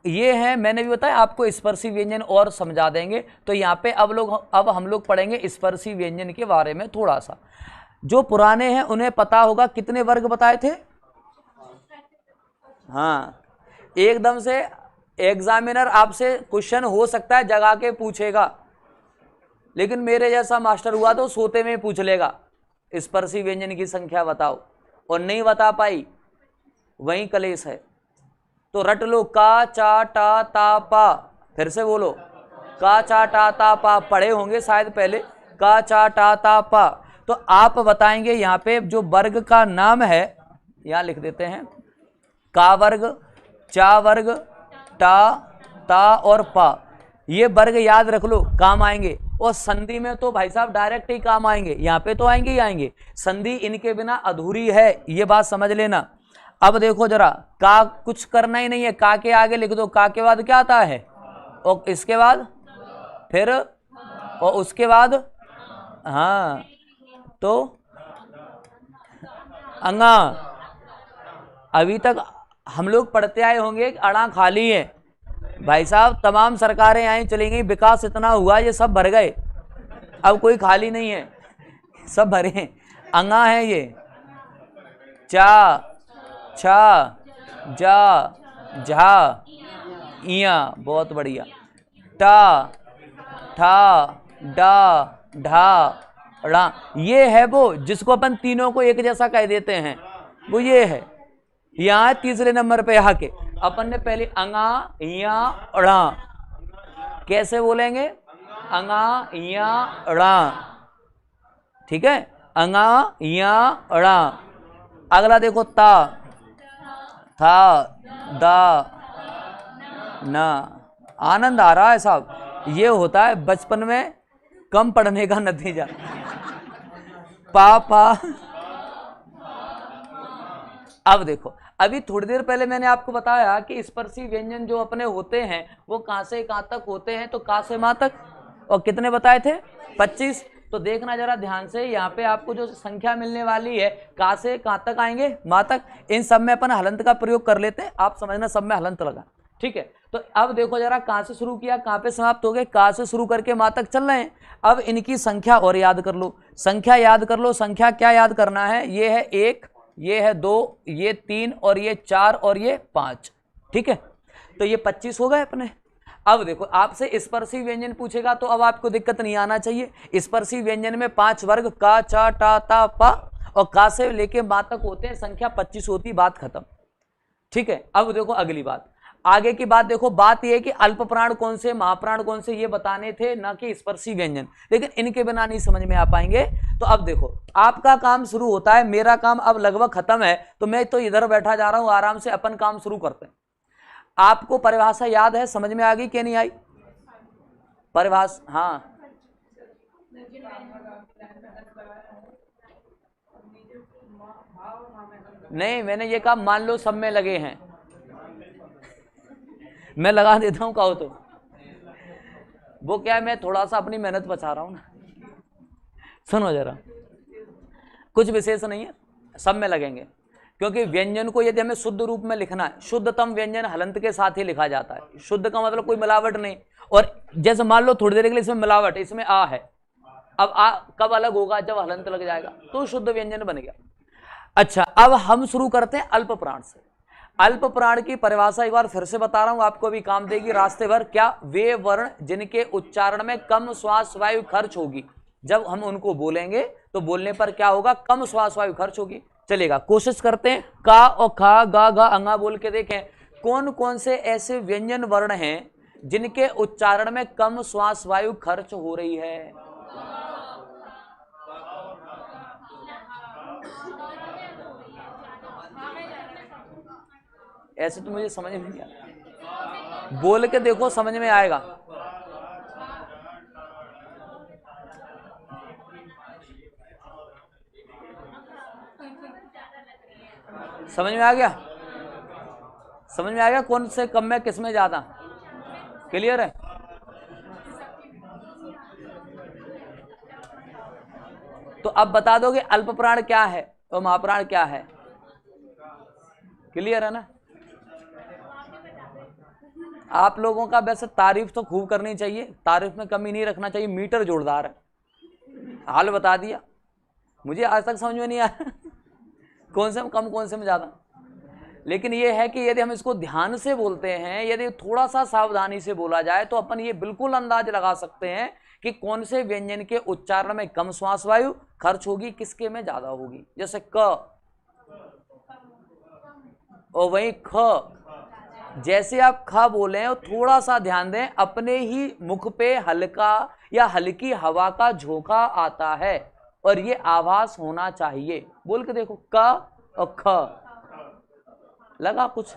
ये है, मैंने भी बताया आपको स्पर्शी व्यंजन और समझा देंगे। तो यहाँ पे अब हम लोग पढ़ेंगे स्पर्शी व्यंजन के बारे में थोड़ा सा। जो पुराने हैं उन्हें पता होगा कितने वर्ग बताए थे, हाँ एकदम से एग्जामिनर आपसे क्वेश्चन हो सकता है जगा के पूछेगा, लेकिन मेरे जैसा मास्टर हुआ तो सोते में पूछ लेगा स्पर्शी व्यंजन की संख्या बताओ, और नहीं बता पाई वहीं कलेश है। तो रट लो, का चा टा ता पा, फिर से बोलो, का चा टा ता पा, पढ़े होंगे शायद पहले, का चा टा ता पा। तो आप बताएंगे यहाँ पे जो वर्ग का नाम है, यहाँ लिख देते हैं, का वर्ग, चा वर्ग, टा, ता और पा, ये वर्ग याद रख लो, काम आएंगे। और संधि में तो भाई साहब डायरेक्ट ही काम आएंगे, यहाँ पे तो आएंगे ही आएंगे, संधि इनके बिना अधूरी है, ये बात समझ लेना। अब देखो जरा, का कुछ करना ही नहीं है, का के आगे लिख दो, का के बाद क्या आता है, और इसके बाद फिर, और उसके बाद, हाँ तो अंगा। अभी तक हम लोग पढ़ते आए होंगे अड़ा खाली है भाई साहब, तमाम सरकारें आई चली गई, विकास इतना हुआ ये सब भर गए, अब कोई खाली नहीं है, सब भरे हैं। अंगा है ये, चा, छा, जा, झा, इया, बहुत बढ़िया, टा, ठा, डा, ढा, ड़ा, ये है वो जिसको अपन तीनों को एक जैसा कह देते हैं, वो ये है। यहाँ तीसरे नंबर पे आके अपन ने पहले अंगा, या, ड़ा, कैसे बोलेंगे, अंगा, या, ड़ा, ठीक है, अंगा, या, ड़ा। अगला देखो, ता, था, दा, ना। आनंद आ रहा है साहब, ये होता है बचपन में कम पढ़ने का नतीजा। पा, पा। अब देखो, अभी थोड़ी देर पहले मैंने आपको बताया कि स्पर्शी व्यंजन जो अपने होते हैं वो कहां से कहां तक होते हैं, तो का से मां तक, और कितने बताए थे, 25। तो देखना जरा ध्यान से, यहाँ पे आपको जो संख्या मिलने वाली है, का से कहां तक आएंगे, मां तक। इन सब में अपन हलंत का प्रयोग कर लेते हैं, आप समझना सब में हलंत लगा, ठीक है। तो अब देखो जरा, कहां से शुरू किया, कहां पे समाप्त हो गए, का से शुरू करके मां तक चल रहे हैं। अब इनकी संख्या और याद कर लो, संख्या याद कर लो। संख्या क्या याद करना है, ये है 1, ये है 2, ये 3 और ये 4 और ये 5, ठीक है। तो ये 25 हो गए अपने। अब देखो, आपसे स्पर्शी व्यंजन पूछेगा तो अब आपको दिक्कत नहीं आना चाहिए। स्पर्शी व्यंजन में 5 वर्ग, का, चा, टा, ता, पा, और का से लेके मां तक होते हैं, संख्या 25 होती, बात खत्म, ठीक है। अब देखो अगली बात, आगे की बात देखो, बात यह है कि अल्प प्राण कौन से, महाप्राण कौन से, ये बताने थे, ना कि स्पर्शी व्यंजन, लेकिन इनके बिना नहीं समझ में आ पाएंगे। तो अब देखो, आपका काम शुरू होता है, मेरा काम अब लगभग खत्म है, तो मैं तो इधर बैठा जा रहा हूं, आराम से अपन काम शुरू करते हैं। आपको परिभाषा याद है, समझ में आ गई कि नहीं आई परिभाषा? हाँ, नहीं, मैंने ये कहा मान लो सब में लगे हैं, मैं लगा देता हूं, कहो तो वो क्या है, मैं थोड़ा सा अपनी मेहनत बचा रहा हूं ना। सुनो जरा, कुछ विशेष नहीं है, सब में लगेंगे, क्योंकि व्यंजन को यदि हमें शुद्ध रूप में लिखना है, शुद्धतम व्यंजन हलंत के साथ ही लिखा जाता है। शुद्ध का मतलब कोई मिलावट नहीं, और जैसे मान लो थोड़ी देर के लिए इसमें मिलावट, इसमें आ है, अब आ कब अलग होगा, जब हलंत लग जाएगा, तो शुद्ध व्यंजन बन गया। अच्छा, अब हम शुरू करते हैं अल्प प्राण से। अल्प प्राण की परिभाषा एक बार फिर से बता रहा हूं, आपको भी काम देगी रास्ते भर। क्या, वे वर्ण जिनके उच्चारण में कम श्वास वायु खर्च होगी, जब हम उनको बोलेंगे तो बोलने पर क्या होगा, कम श्वास वायु खर्च होगी। चलेगा, कोशिश करते हैं, का और खा, गा, गा, अंगा बोल के देखें कौन कौन से ऐसे व्यंजन वर्ण हैं जिनके उच्चारण में कम श्वास वायु खर्च हो रही है। ऐसे तो मुझे समझ में नहीं आता, बोल के देखो समझ में आएगा। समझ में आ गया, समझ में आ गया कौन से कम में किस में ज्यादा, क्लियर है? तो अब बता दोगे अल्प प्राण क्या है और महाप्राण क्या है, क्लियर है ना? आप लोगों का वैसे तारीफ तो खूब करनी चाहिए, तारीफ में कमी नहीं रखना चाहिए, मीटर जोरदार है, हाल बता दिया। मुझे आज तक समझ में नहीं आया कौन से में कम कौन से में ज्यादा, लेकिन यह है कि यदि हम इसको ध्यान से बोलते हैं, यदि थोड़ा सा सावधानी से बोला जाए तो अपन ये बिल्कुल अंदाज लगा सकते हैं कि कौन से व्यंजन के उच्चारण में कम श्वास वायु खर्च होगी, किसके में ज्यादा होगी। जैसे क और वही ख, जैसे आप ख बोले और थोड़ा सा ध्यान दें, अपने ही मुख पे हल्का या हल्की हवा का झोंका आता है और ये आभास होना चाहिए। बोल के देखो, क और ख, लगा कुछ?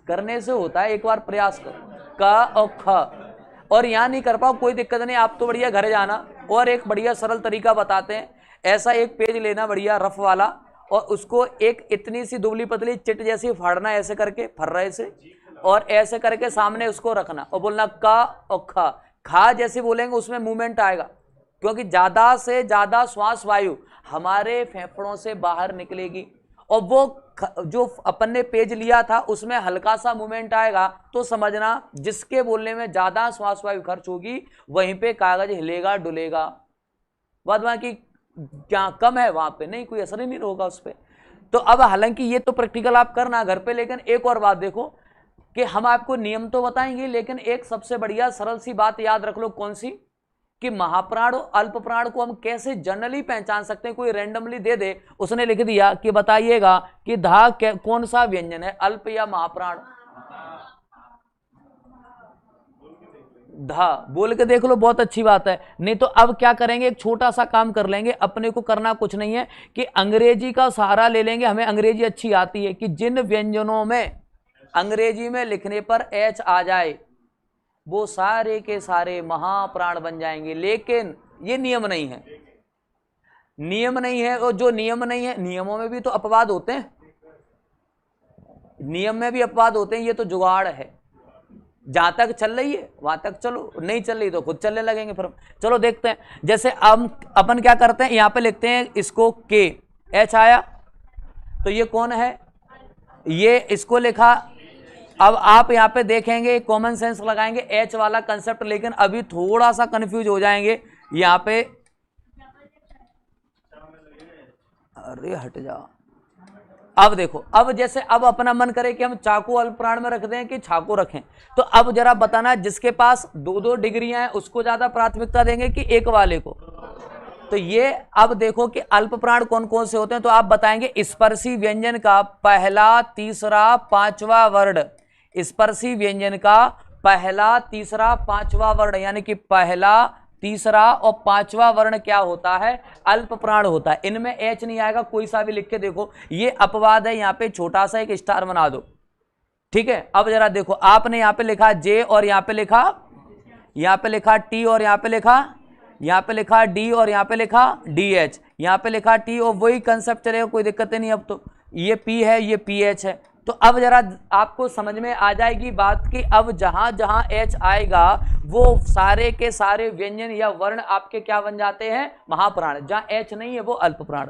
करने से होता है, एक बार प्रयास करो। क और ख, और यहाँ नहीं कर पाओ कोई दिक्कत नहीं, आप तो बढ़िया घर जाना और एक बढ़िया सरल तरीका बताते हैं। ऐसा एक पेज लेना बढ़िया रफ वाला, और उसको एक इतनी सी दुबली पतली चिट जैसी फाड़ना, ऐसे करके फर्रे से, और ऐसे करके सामने उसको रखना और बोलना क और ख। खा जैसे बोलेंगे उसमें मूवमेंट आएगा, क्योंकि ज्यादा से ज्यादा श्वास वायु हमारे फेफड़ों से बाहर निकलेगी, और वो जो अपन ने पेज लिया था उसमें हल्का सा मूवमेंट आएगा, तो समझना जिसके बोलने में ज्यादा श्वास वायु खर्च होगी वहीं पे कागज हिलेगा डुलेगा। बाद बाकी क्या कम है वहां पे नहीं, कोई असर ही नहीं होगा उस पर। तो अब हालांकि ये तो प्रैक्टिकल आप करना घर पे, लेकिन एक और बात देखो कि हम आपको नियम तो बताएंगे, लेकिन एक सबसे बढ़िया सरल सी बात याद रख लो, कौन सी? कि महाप्राण और अल्प प्राण को हम कैसे जनरली पहचान सकते हैं। कोई रैंडमली दे दे, उसने लिख दिया कि बताइएगा कि धा कौन सा व्यंजन है, अल्प या महाप्राण? धा बोल के देख लो, बहुत अच्छी बात है। नहीं तो अब क्या करेंगे, एक छोटा सा काम कर लेंगे, अपने को करना कुछ नहीं है कि अंग्रेजी का सहारा ले लेंगे, हमें अंग्रेजी अच्छी आती है, कि जिन व्यंजनों में अंग्रेजी में लिखने पर एच आ जाए वो सारे के सारे महाप्राण बन जाएंगे। लेकिन ये नियम नहीं है, नियम नहीं है, और जो नियम नहीं है, नियमों में भी तो अपवाद होते हैं, नियम में भी अपवाद होते हैं, ये तो जुगाड़ है। जहां तक चल रही है वहां तक चलो, नहीं चल रही तो खुद चलने लगेंगे फिर। चलो देखते हैं, जैसे अपन क्या करते हैं, यहां पे लिखते हैं इसको के, एच आया तो ये कौन है, ये इसको लिखा। अब आप यहां पे देखेंगे, कॉमन सेंस लगाएंगे, एच वाला कंसेप्ट, लेकिन अभी थोड़ा सा कंफ्यूज हो जाएंगे यहां पे। अरे हट जा। अब देखो, अब जैसे अब अपना मन करे कि हम चाकू अल्प प्राण में रख दें कि छाको रखें, तो अब जरा बताना, जिसके पास 2-2 डिग्रियां हैं उसको ज्यादा प्राथमिकता देंगे कि एक वाले को? तो ये अब देखो कि अल्प प्राण कौन कौन से होते हैं, तो आप बताएंगे स्पर्शी व्यंजन का पहला, तीसरा, पांचवा वर्ण। स्पर्शी व्यंजन का पहला, तीसरा, पांचवा वर्ण, यानी कि पहला, तीसरा और पांचवा वर्ण क्या होता है, अल्प प्राण होता है। इनमें एच नहीं आएगा, कोई सा भी लिख के देखो, ये अपवाद है, यहां पे छोटा सा एक स्टार बना दो, ठीक है। अब जरा देखो, आपने यहां पे लिखा जे और यहां पे लिखा टी और यहां पे लिखा डी और यहां पे लिखा डी एच, यहां पे लिखा टी, और वही कंसेप्ट चलेगा, कोई दिक्कत नहीं। अब तो ये पी है, ये पी एच है, तो अब जरा आपको समझ में आ जाएगी बात कि अब जहां जहां एच आएगा वो सारे के सारे व्यंजन या वर्ण आपके क्या बन जाते हैं, महाप्राण। जहां एच नहीं है वो अल्प प्राण।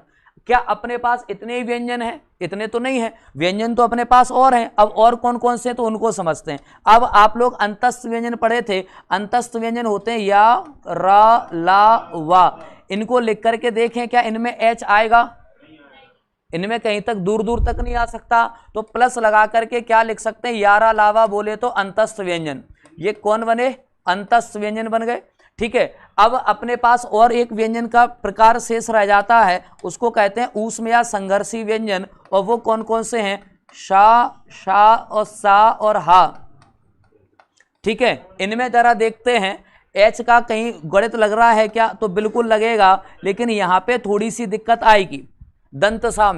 क्या अपने पास इतने ही व्यंजन हैं? इतने तो नहीं है, व्यंजन तो अपने पास और हैं। अब और कौन कौन से, तो उनको समझते हैं। अब आप लोग अंतस्थ व्यंजन पढ़े थे, अंतस्थ व्यंजन होते हैं या, रा, ला, वा। इनको लिख करके देखें, क्या इनमें एच आएगा? इनमें कहीं तक दूर दूर तक नहीं आ सकता, तो प्लस लगा करके क्या लिख सकते हैं, यारा लावा बोले तो अंतस्थ व्यंजन। ये कौन बने, अंतस्थ व्यंजन बन गए, ठीक है। अब अपने पास और एक व्यंजन का प्रकार शेष रह जाता है, उसको कहते हैं ऊष्म या संघर्षी व्यंजन, और वो कौन कौन से हैं, शा, शा और सा और हा, ठीक है। इनमें जरा देखते हैं, एच का कहीं गणित लग रहा है क्या, तो बिल्कुल लगेगा, लेकिन यहां पे थोड़ी सी दिक्कत आएगी। दंत सा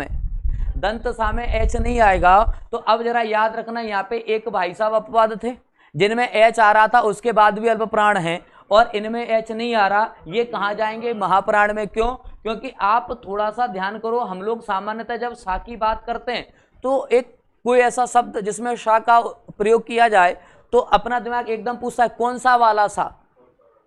में एच नहीं आएगा। तो अब जरा याद रखना, यहाँ पे एक भाई साहब अपवाद थे जिनमें एच आ रहा था, उसके बाद भी अल्प प्राण है, और इनमें एच नहीं आ रहा, ये कहाँ जाएंगे, महाप्राण में। क्यों? क्योंकि आप थोड़ा सा ध्यान करो, हम लोग सामान्यतः जब सा की बात करते हैं तो एक कोई ऐसा शब्द जिसमें शा का प्रयोग किया जाए तो अपना दिमाग एकदम पूछता है कौन सा वाला सा,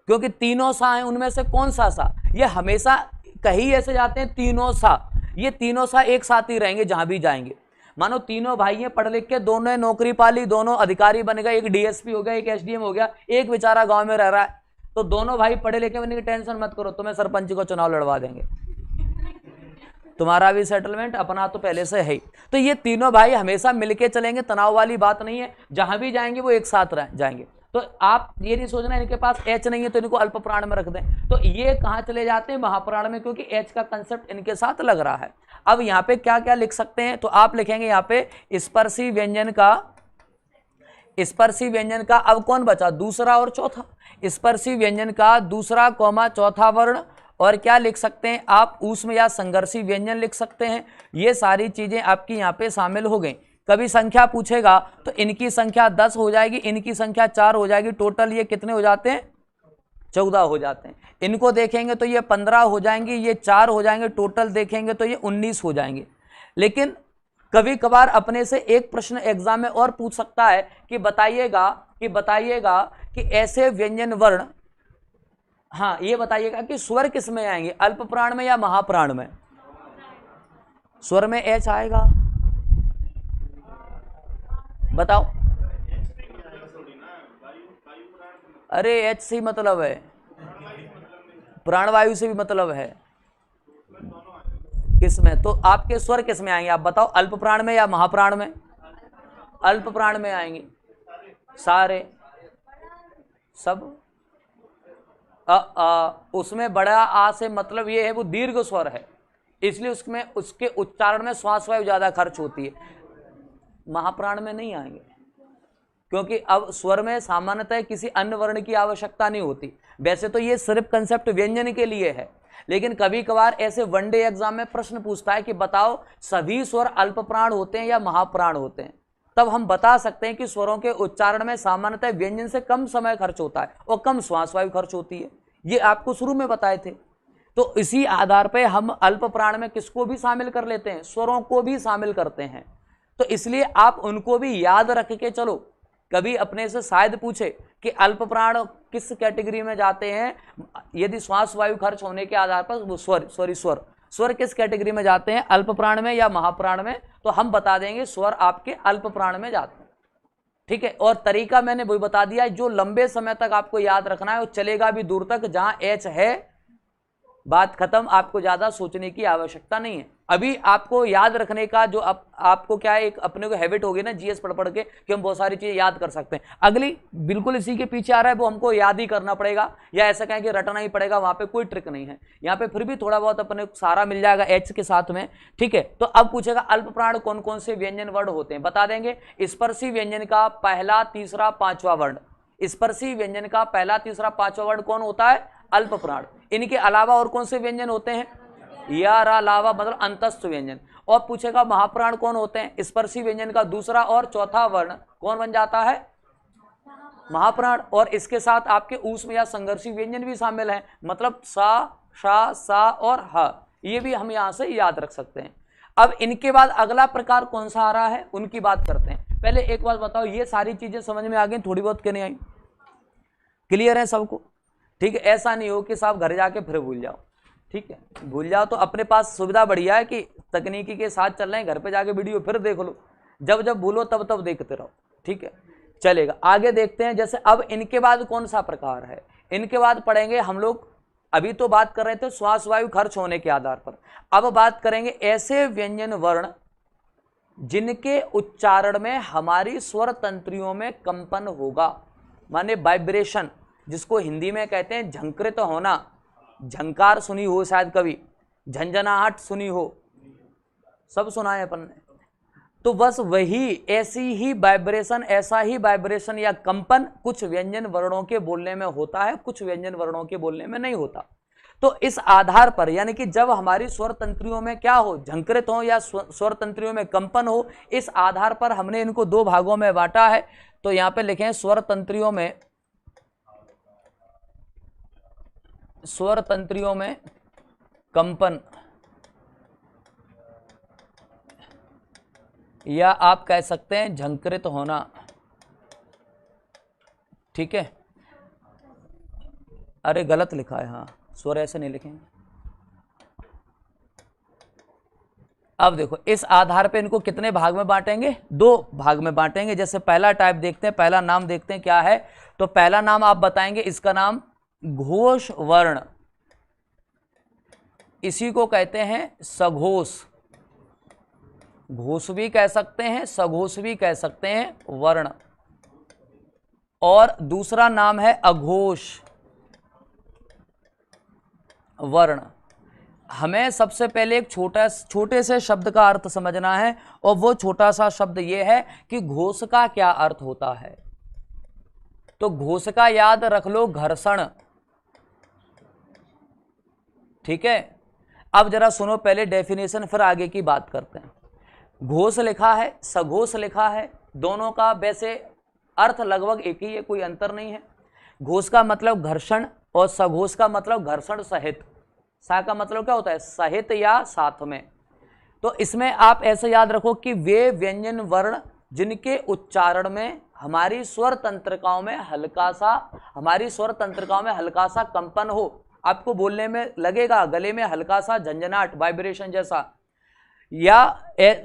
क्योंकि तीनों सा हैं, उनमें से कौन सा सा। ये हमेशा कहीं ऐसे जाते हैं तीनों सा, ये तीनों सा एक साथ ही रहेंगे जहां भी जाएंगे। मानो तीनों भाई हैं, पढ़ लिख के दोनों ने नौकरी पाली, दोनों अधिकारी बन गए, एक डीएसपी हो गया, एक एसडीएम हो गया, एक बेचारा गांव में रह रहा है, तो दोनों भाई पढ़े लिखे बनने की टेंशन मत करो, तुम्हें सरपंच को चुनाव लड़वा देंगे, तुम्हारा भी सेटलमेंट, अपना तो पहले से है ही। तो ये तीनों भाई हमेशा मिलके चलेंगे, तनाव वाली बात नहीं है, जहां भी जाएंगे वो एक साथ जाएंगे। तो आप ये नहीं सोचना इनके पास एच नहीं है तो इनको अल्प प्राण में रख दें, तो ये कहां चले जाते हैं, महाप्राण में, क्योंकि एच का कंसेप्ट इनके साथ लग रहा है। अब यहाँ पे क्या क्या लिख सकते हैं, तो आप लिखेंगे यहाँ पे स्पर्शी व्यंजन का अब कौन बचा, दूसरा और चौथा। स्पर्शी व्यंजन का दूसरा कौमा चौथा वर्ण, और क्या लिख सकते हैं आप, ऊष्म या संघर्षी व्यंजन लिख सकते हैं। ये सारी चीजें आपकी यहाँ पे शामिल हो गई। कभी संख्या पूछेगा तो इनकी संख्या 10 हो जाएगी, इनकी संख्या 4 हो जाएगी, टोटल ये कितने हो जाते हैं, 14 हो जाते हैं। इनको देखेंगे तो ये 15 हो जाएंगे, ये 4 हो जाएंगे, टोटल देखेंगे तो ये 19 हो जाएंगे। लेकिन कभी कभार अपने से एक प्रश्न एग्जाम में और पूछ सकता है कि बताइएगा कि ऐसे व्यंजन वर्ण, हाँ ये बताइएगा कि स्वर किस में आएंगे, अल्प प्राण में या महाप्राण में। स्वर में एच आएगा, बताओ। अरे एच से मतलब है, प्राणवायु से भी मतलब है, किसमें, तो आपके स्वर किस में आएंगे आप बताओ, अल्प प्राण में या महाप्राण में। अल्प प्राण में आएंगे सारे सब। उसमें बड़ा आ से मतलब ये है वो दीर्घ स्वर है, इसलिए उसमें उसके उच्चारण में श्वास वायु ज्यादा खर्च होती है। महाप्राण में नहीं आएंगे, क्योंकि अब स्वर में सामान्यतः किसी अन्य वर्ण की आवश्यकता नहीं होती। वैसे तो ये सिर्फ कंसेप्ट व्यंजन के लिए है, लेकिन कभी कभार ऐसे वनडे एग्जाम में प्रश्न पूछता है कि बताओ सभी स्वर अल्प प्राण होते हैं या महाप्राण होते हैं। तब हम बता सकते हैं कि स्वरों के उच्चारण में सामान्यतः व्यंजन से कम समय खर्च होता है और कम श्वास वायु खर्च होती है। ये आपको शुरू में बताए थे। तो इसी आधार पर हम अल्प प्राण में किसको भी शामिल कर लेते हैं, स्वरों को भी शामिल करते हैं। तो इसलिए आप उनको भी याद रख के चलो। कभी अपने से शायद पूछे कि अल्प प्राण किस कैटेगरी में जाते हैं, यदि श्वास वायु खर्च होने के आधार पर वो स्वर किस कैटेगरी में जाते हैं, अल्प प्राण में या महाप्राण में, तो हम बता देंगे स्वर आपके अल्प प्राण में जाते हैं। ठीक है, और तरीका मैंने वही बता दिया, जो लंबे समय तक आपको याद रखना है, वो चलेगा भी दूर तक। जहां एच है बात खत्म, आपको ज्यादा सोचने की आवश्यकता नहीं है। अभी आपको याद रखने का जो आपको क्या है, एक अपने को हैबिट होगी ना जीएस पढ़ के कि हम बहुत सारी चीजें याद कर सकते हैं। अगली बिल्कुल इसी के पीछे आ रहा है, वो हमको याद ही करना पड़ेगा, या ऐसा कहें कि रटना ही पड़ेगा, वहां पे कोई ट्रिक नहीं है। यहाँ पे फिर भी थोड़ा बहुत अपने सारा मिल जाएगा एच के साथ में। ठीक है, तो अब पूछेगा अल्प प्राण कौन कौन से व्यंजन वर्ण होते हैं, बता देंगे। स्पर्शी व्यंजन का पहला तीसरा पांचवा वर्ण, स्पर्शी व्यंजन का पहला तीसरा पांचवा वर्ण कौन होता है, अल्प प्राण। इनके अलावा और कौन से व्यंजन होते हैं, या अलावा मतलब अंतस्थ व्यंजन। और पूछेगा महाप्राण कौन होते हैं, स्पर्शी व्यंजन का दूसरा और चौथा वर्ण कौन बन जाता है, महाप्राण। और इसके साथ आपके ऊष्म या संघर्षी व्यंजन भी शामिल हैं, मतलब सा, शा, सा और ह, ये भी हम यहां से याद रख सकते हैं। अब इनके बाद अगला प्रकार कौन सा आ रहा है, उनकी बात करते हैं। पहले एक बात बताओ, ये सारी चीजें समझ में आ गई, थोड़ी बहुत क्यों नहीं आई, क्लियर है सबको। ठीक है, ऐसा नहीं हो कि साहब घर जाके फिर भूल जाओ। ठीक है, भूल जाओ तो अपने पास सुविधा बढ़िया है कि तकनीकी के साथ चल रहे हैं, घर पे जाके वीडियो फिर देख लो, जब जब भूलो तब तब देखते रहो। ठीक है, चलेगा, आगे देखते हैं। जैसे अब इनके बाद कौन सा प्रकार है, इनके बाद पढ़ेंगे हम लोग। अभी तो बात कर रहे थे श्वास वायु खर्च होने के आधार पर, अब बात करेंगे ऐसे व्यंजन वर्ण जिनके उच्चारण में हमारी स्वर तंत्रियों में कंपन होगा, माने वाइब्रेशन, जिसको हिंदी में कहते हैं झंकृत होना। झंकार सुनी हो शायद कभी, झंझनाहट सुनी हो, सब सुना है अपन ने। तो बस वही ऐसी ही वाइब्रेशन, ऐसा ही वाइब्रेशन या कंपन कुछ व्यंजन वर्णों के बोलने में होता है, कुछ व्यंजन वर्णों के बोलने में नहीं होता। तो इस आधार पर, यानी कि जब हमारी स्वर तंत्रियों में क्या हो, झंकृत हो या स्वर तंत्रियों में कंपन हो, इस आधार पर हमने इनको दो भागों में बांटा है। तो यहां पे लिखें स्वर तंत्रियों में कंपन, या आप कह सकते हैं झंकृत होना। ठीक है, अरे गलत लिखा है, हाँ स्वर ऐसे नहीं लिखेंगे। अब देखो, इस आधार पे इनको कितने भाग में बांटेंगे, दो भाग में बांटेंगे। जैसे पहला टाइप देखते हैं, पहला नाम देखते हैं क्या है। तो पहला नाम आप बताएंगे, इसका नाम घोष वर्ण, इसी को कहते हैं सघोष। घोष भी कह सकते हैं, सघोष भी कह सकते हैं वर्ण। और दूसरा नाम है अघोष वर्ण। हमें सबसे पहले एक छोटे से शब्द का अर्थ समझना है, और वो छोटा सा शब्द ये है कि घोष का क्या अर्थ होता है। तो घोष का याद रख लो, घर्षण। ठीक है, अब जरा सुनो पहले डेफिनेशन, फिर आगे की बात करते हैं। घोष लिखा है, सघोष लिखा है, दोनों का वैसे अर्थ लगभग एक ही है, कोई अंतर नहीं है। घोष का मतलब घर्षण और सघोष का मतलब घर्षण सहित। सा का मतलब क्या होता है? सहित या साथ में। तो इसमें आप ऐसे याद रखो कि वे व्यंजन वर्ण जिनके उच्चारण में हमारी स्वर तंत्रिकाओं में हल्का सा कंपन हो। आपको बोलने में लगेगा गले में हल्का सा झंझनाट, वाइब्रेशन जैसा। या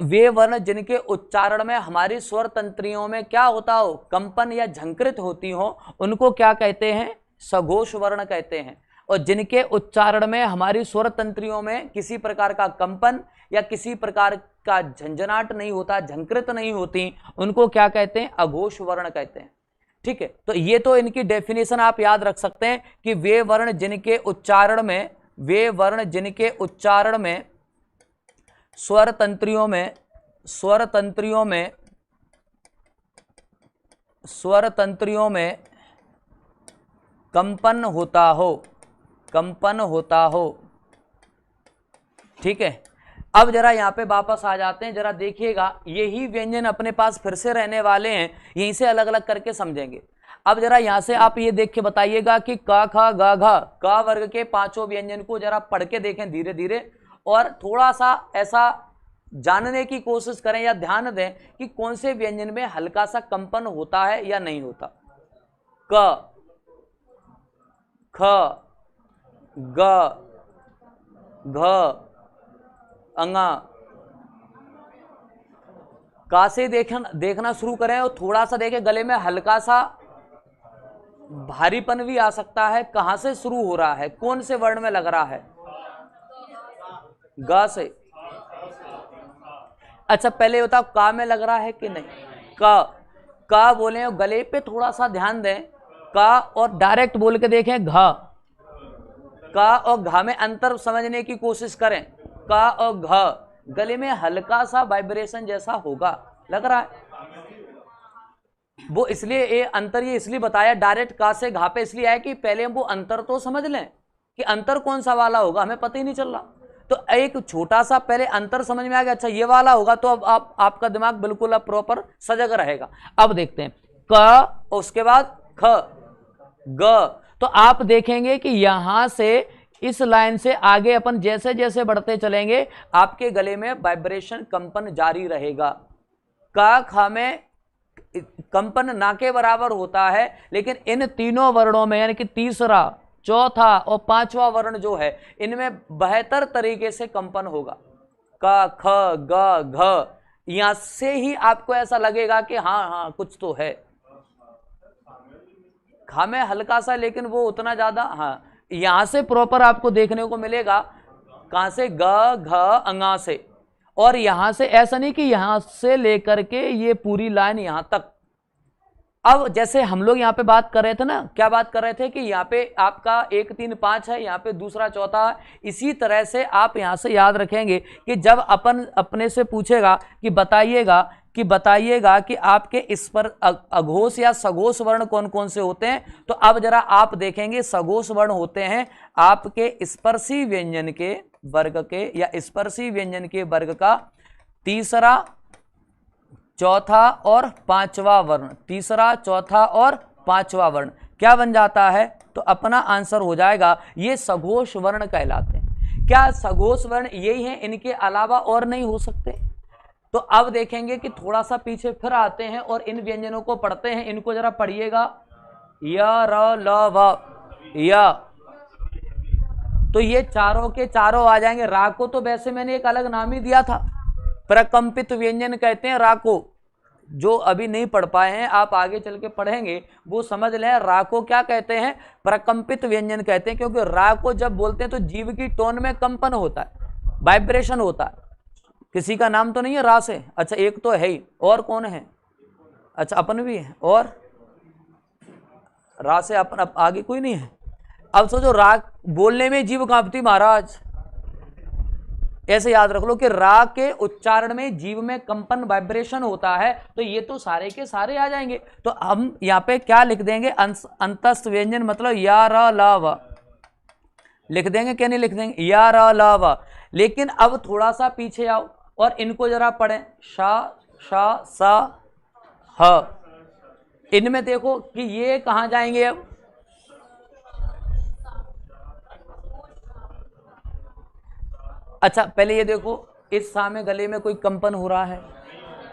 वे वर्ण जिनके उच्चारण में हमारी स्वर तंत्रियों में क्या होता हो? कंपन या झंकृत होती हो, उनको क्या कहते हैं? सघोष वर्ण कहते हैं। और जिनके उच्चारण में हमारी स्वर तंत्रियों में किसी प्रकार का कंपन या किसी प्रकार का झंझनाट नहीं होता, झंकृत नहीं होती, उनको क्या कहते हैं? अघोष वर्ण कहते हैं। ठीक है, तो ये तो इनकी डेफिनेशन आप याद रख सकते हैं कि वे वर्ण जिनके उच्चारण में स्वर तंत्रियों में कंपन होता हो। ठीक है, अब जरा यहां पे वापस आ जाते हैं, जरा देखिएगा, यही व्यंजन अपने पास फिर से रहने वाले हैं, यहीं से अलग अलग करके समझेंगे। अब जरा यहां से आप ये देख के बताइएगा कि क ख ग घ क वर्ग के पांचों व्यंजन को जरा पढ़ के देखें धीरे धीरे, और थोड़ा सा ऐसा जानने की कोशिश करें या ध्यान दें कि कौन से व्यंजन में हल्का सा कंपन होता है या नहीं होता। क, ख, ग, घ, अंगा। का से देखना शुरू करें और थोड़ा सा देखें, गले में हल्का सा भारीपन भी आ सकता है। कहां से शुरू हो रहा है? कौन से वर्ण में लग रहा है? ग से। अच्छा, पहले बताओ का में लग रहा है कि नहीं? का बोले और गले पे थोड़ा सा ध्यान दें। का और डायरेक्ट बोल के देखें घ। का और घ में अंतर समझने की कोशिश करें। का और घ गले में हल्का सा वाइब्रेशन जैसा होगा, लग रहा है। वो इसलिए ये अंतर ये इसलिए बताया डायरेक्ट का से घा पे इसलिए आया कि पहले हम वो अंतर तो समझ लें कि अंतर कौन सा वाला होगा, हमें पता ही नहीं चल रहा। तो एक छोटा सा पहले अंतर समझ में आ गया, अच्छा ये वाला होगा, तो अब आपका दिमाग बिल्कुल अब प्रॉपर सजग रहेगा। अब देखते हैं क, उसके बाद ख, ग। तो आप देखेंगे कि यहां से इस लाइन से आगे अपन जैसे जैसे बढ़ते चलेंगे आपके गले में वाइब्रेशन कंपन जारी रहेगा। का ख में कंपन ना के बराबर होता है, लेकिन इन तीनों वर्णों में यानी कि तीसरा, चौथा और पांचवा वर्ण जो है, इनमें बेहतर तरीके से कंपन होगा। क, ख, ग, घ। यहां से ही आपको ऐसा लगेगा कि हाँ कुछ तो है। खा में हल्का सा, लेकिन वो उतना ज्यादा, हाँ यहां से प्रॉपर आपको देखने को मिलेगा। कहां से? ग, घ, अंगा से। और यहां से ऐसा नहीं कि यहां से लेकर के ये पूरी लाइन यहां तक। अब जैसे हम लोग यहाँ पे बात कर रहे थे ना, क्या बात कर रहे थे कि यहाँ पे आपका 1 3 5 है, यहाँ पे दूसरा चौथा है। इसी तरह से आप यहाँ से याद रखेंगे कि जब अपन अपने से पूछेगा कि बताइएगा कि आपके इस पर अघोष या सघोष वर्ण कौन कौन से होते हैं, तो अब जरा आप देखेंगे सघोष वर्ण होते हैं आपके स्पर्शी व्यंजन के वर्ग के या स्पर्शी व्यंजन के वर्ग का तीसरा, चौथा और पांचवा वर्ण। तीसरा, चौथा और पांचवा वर्ण क्या बन जाता है? तो अपना आंसर हो जाएगा ये सघोष वर्ण कहलाते हैं। क्या सघोष वर्ण यही है, इनके अलावा और नहीं हो सकते? तो अब देखेंगे कि थोड़ा सा पीछे फिर आते हैं और इन व्यंजनों को पढ़ते हैं। इनको जरा पढ़िएगा, य, र, ल, व, य। तो ये चारों के चारों आ जाएंगे। रा को तो वैसे मैंने एक अलग नाम ही दिया था, प्रकंपित व्यंजन कहते हैं रा को। जो अभी नहीं पढ़ पाए हैं, आप आगे चल के पढ़ेंगे, वो समझ लें। रा को क्या कहते हैं? प्रकंपित व्यंजन कहते हैं, क्योंकि रा को जब बोलते हैं तो जीव की टोन में कंपन होता है, वाइब्रेशन होता है। किसी का नाम तो नहीं है रा से? अच्छा एक तो है ही, और कौन है? अच्छा अपन भी है, और रा से अपन आगे कोई नहीं है। अब सोचो रा बोलने में जीव कांपती महाराज, ऐसे याद रख लो कि रा के उच्चारण में जीव में कंपन वाइब्रेशन होता है। तो ये तो सारे के सारे आ जाएंगे। तो हम यहाँ पे क्या लिख देंगे? अंतस्थ व्यंजन मतलब या, र, ल, व। लिख देंगे क्या नहीं लिख देंगे, या रा ला वा। लेकिन अब थोड़ा सा पीछे आओ और इनको जरा पढ़ें, शा शा सा ह। इनमें देखो कि ये कहां जाएंगे अब, अच्छा पहले ये देखो, इस सा में गले में कोई कंपन हो रहा है,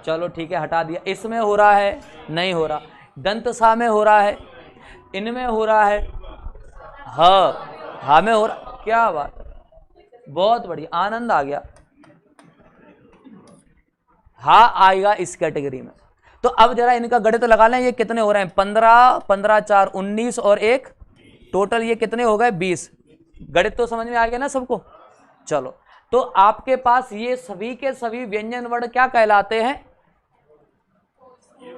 चलो ठीक है हटा दिया। इसमें हो रहा है, नहीं हो रहा। दंत सा में हो रहा है, इनमें हो रहा है, हा में हो रहा, क्या बात, बहुत बढ़िया, आनंद आ गया। हा आएगा इस कैटेगरी में। तो अब जरा इनका गणित लगा लें, ये कितने हो रहे हैं, 15 15 4 19 और 1 टोटल ये कितने हो गए, 20। गणित तो समझ में आ गया ना सबको। चलो तो आपके पास ये सभी के सभी व्यंजन वर्ण क्या कहलाते हैं,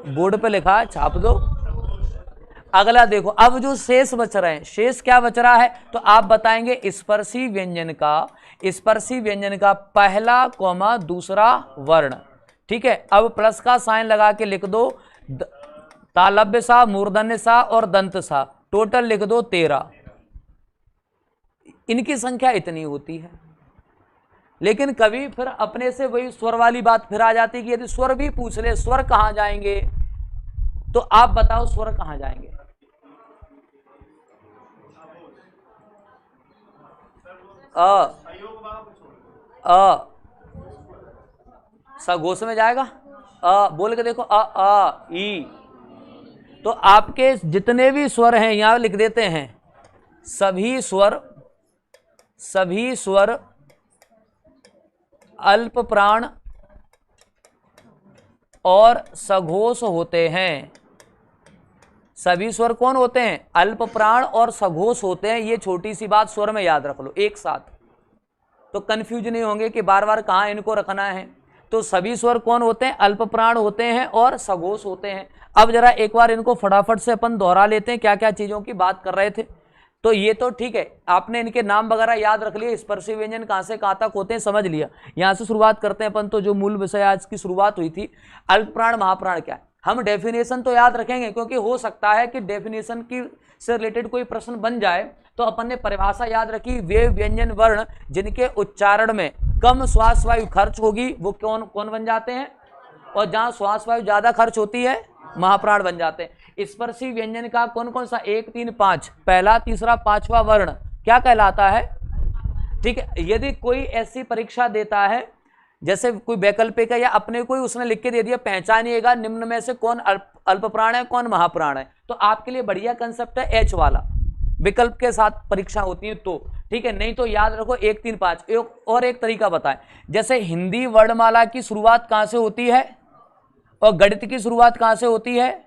बोर्ड पे लिखा है, छाप दो। अगला देखो, अब जो शेष बच रहे हैं, शेष क्या बच रहा है, तो आप बताएंगे स्पर्शी व्यंजन का पहला कॉमा दूसरा वर्ण। ठीक है, अब प्लस का साइन लगा के लिख दो, तालव्य सा, मूर्धन्य सा और दंत सा, टोटल लिख दो 13। इनकी संख्या इतनी होती है। लेकिन कभी फिर अपने से वही स्वर वाली बात फिर आ जाती है कि यदि स्वर भी पूछ ले, स्वर कहां जाएंगे, तो आप बताओ स्वर कहां जाएंगे। सगोश में जाएगा, बोल के देखो, आ ई। तो आपके जितने भी स्वर हैं यहां लिख देते हैं, सभी स्वर अल्प प्राण और सघोष होते हैं। सभी स्वर कौन होते हैं, अल्प प्राण और सघोष होते हैं। ये छोटी सी बात स्वर में याद रख लो एक साथ, तो कंफ्यूज नहीं होंगे कि बार बार कहां इनको रखना है। तो सभी स्वर कौन होते हैं, अल्प प्राण होते हैं और सघोष होते हैं। अब जरा एक बार इनको फटाफट से अपन दोहरा लेते हैं, क्या क्या चीजों की बात कर रहे थे। तो ये तो ठीक है, आपने इनके नाम वगैरह याद रख लिए, स्पर्शी व्यंजन कहां से कहां तक होते हैं समझ लिया। यहां से शुरुआत करते हैं अपन, तो जो मूल विषय आज की शुरुआत हुई थी, अल्प प्राण महाप्राण क्या है। हम डेफिनेशन तो याद रखेंगे, क्योंकि हो सकता है कि डेफिनेशन की से रिलेटेड कोई प्रश्न बन जाए। तो अपन ने परिभाषा याद रखी, वे व्यंजन वर्ण जिनके उच्चारण में कम श्वास वायु खर्च होगी वो कौन कौन बन जाते हैं, और जहां श्वास वायु ज्यादा खर्च होती है महाप्राण बन जाते हैं। स्पर्शी व्यंजन का कौन कौन सा, 1 3 5, पहला तीसरा पांचवा वर्ण क्या कहलाता है। ठीक है, यदि कोई ऐसी परीक्षा देता है, जैसे कोई वैकल्पिक है या अपने कोई उसने लिख के दे दिया, पहचानिएगा निम्न में से कौन अल्प प्राण है कौन महाप्राण है, तो आपके लिए बढ़िया कंसेप्ट है एच वाला, विकल्प के साथ परीक्षा होती है तो ठीक है। नहीं तो याद रखो 1 3 5। और एक तरीका बताएं, जैसे हिंदी वर्णमाला की शुरुआत कहां से होती है और गणित की शुरुआत कहां से होती है,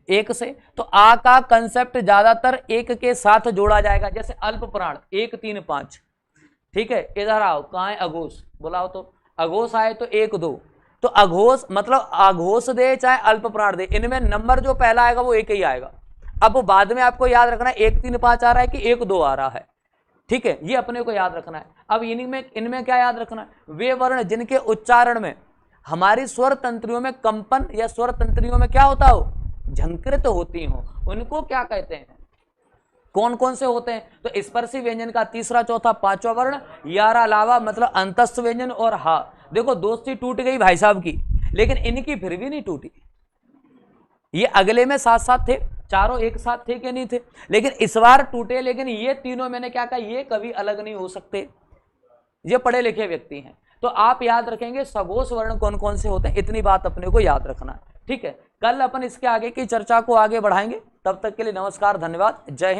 1 से। तो आ का कंसेप्ट ज्यादातर 1 के साथ जोड़ा जाएगा, जैसे अल्प प्राण 1 3 5। ठीक है, इधर आओ, कहां है अघोष, बुलाओ तो, अघोष आए तो 1 2। तो अघोष मतलब अघोष दे चाहे अल्प प्राण दे, इनमें नंबर जो पहला आएगा वो 1 ही आएगा। अब वो बाद में आपको याद रखना है 1 3 5 आ रहा है कि 1 2 आ रहा है। ठीक है, ये अपने को याद रखना है। अब इनमें क्या याद रखना है, वे वर्ण जिनके उच्चारण में हमारी स्वर तंत्रियों में कंपन या स्वर तंत्रियों में क्या होता हो, झंकृत होती हो, उनको क्या कहते हैं, कौन कौन से होते हैं। तो स्पर्शी व्यंजन का तीसरा चौथा पांचवा वर्ण, यारा लावा मतलब अंतस्थ व्यंजन और हा। देखो दोस्ती टूट गई भाई साहब की, लेकिन इनकी फिर भी नहीं टूटी। ये अगले में साथ साथ थे, चारों एक साथ थे कि नहीं थे, लेकिन इस बार टूटे। लेकिन ये तीनों मैंने क्या कहा, ये कभी अलग नहीं हो सकते, ये पढ़े लिखे व्यक्ति हैं। तो आप याद रखेंगे सघोष वर्ण कौन कौन से होते हैं, इतनी बात अपने को याद रखना है। ठीक है, कल अपन इसके आगे की चर्चा को आगे बढ़ाएंगे। तब तक के लिए नमस्कार, धन्यवाद, जय हिंद।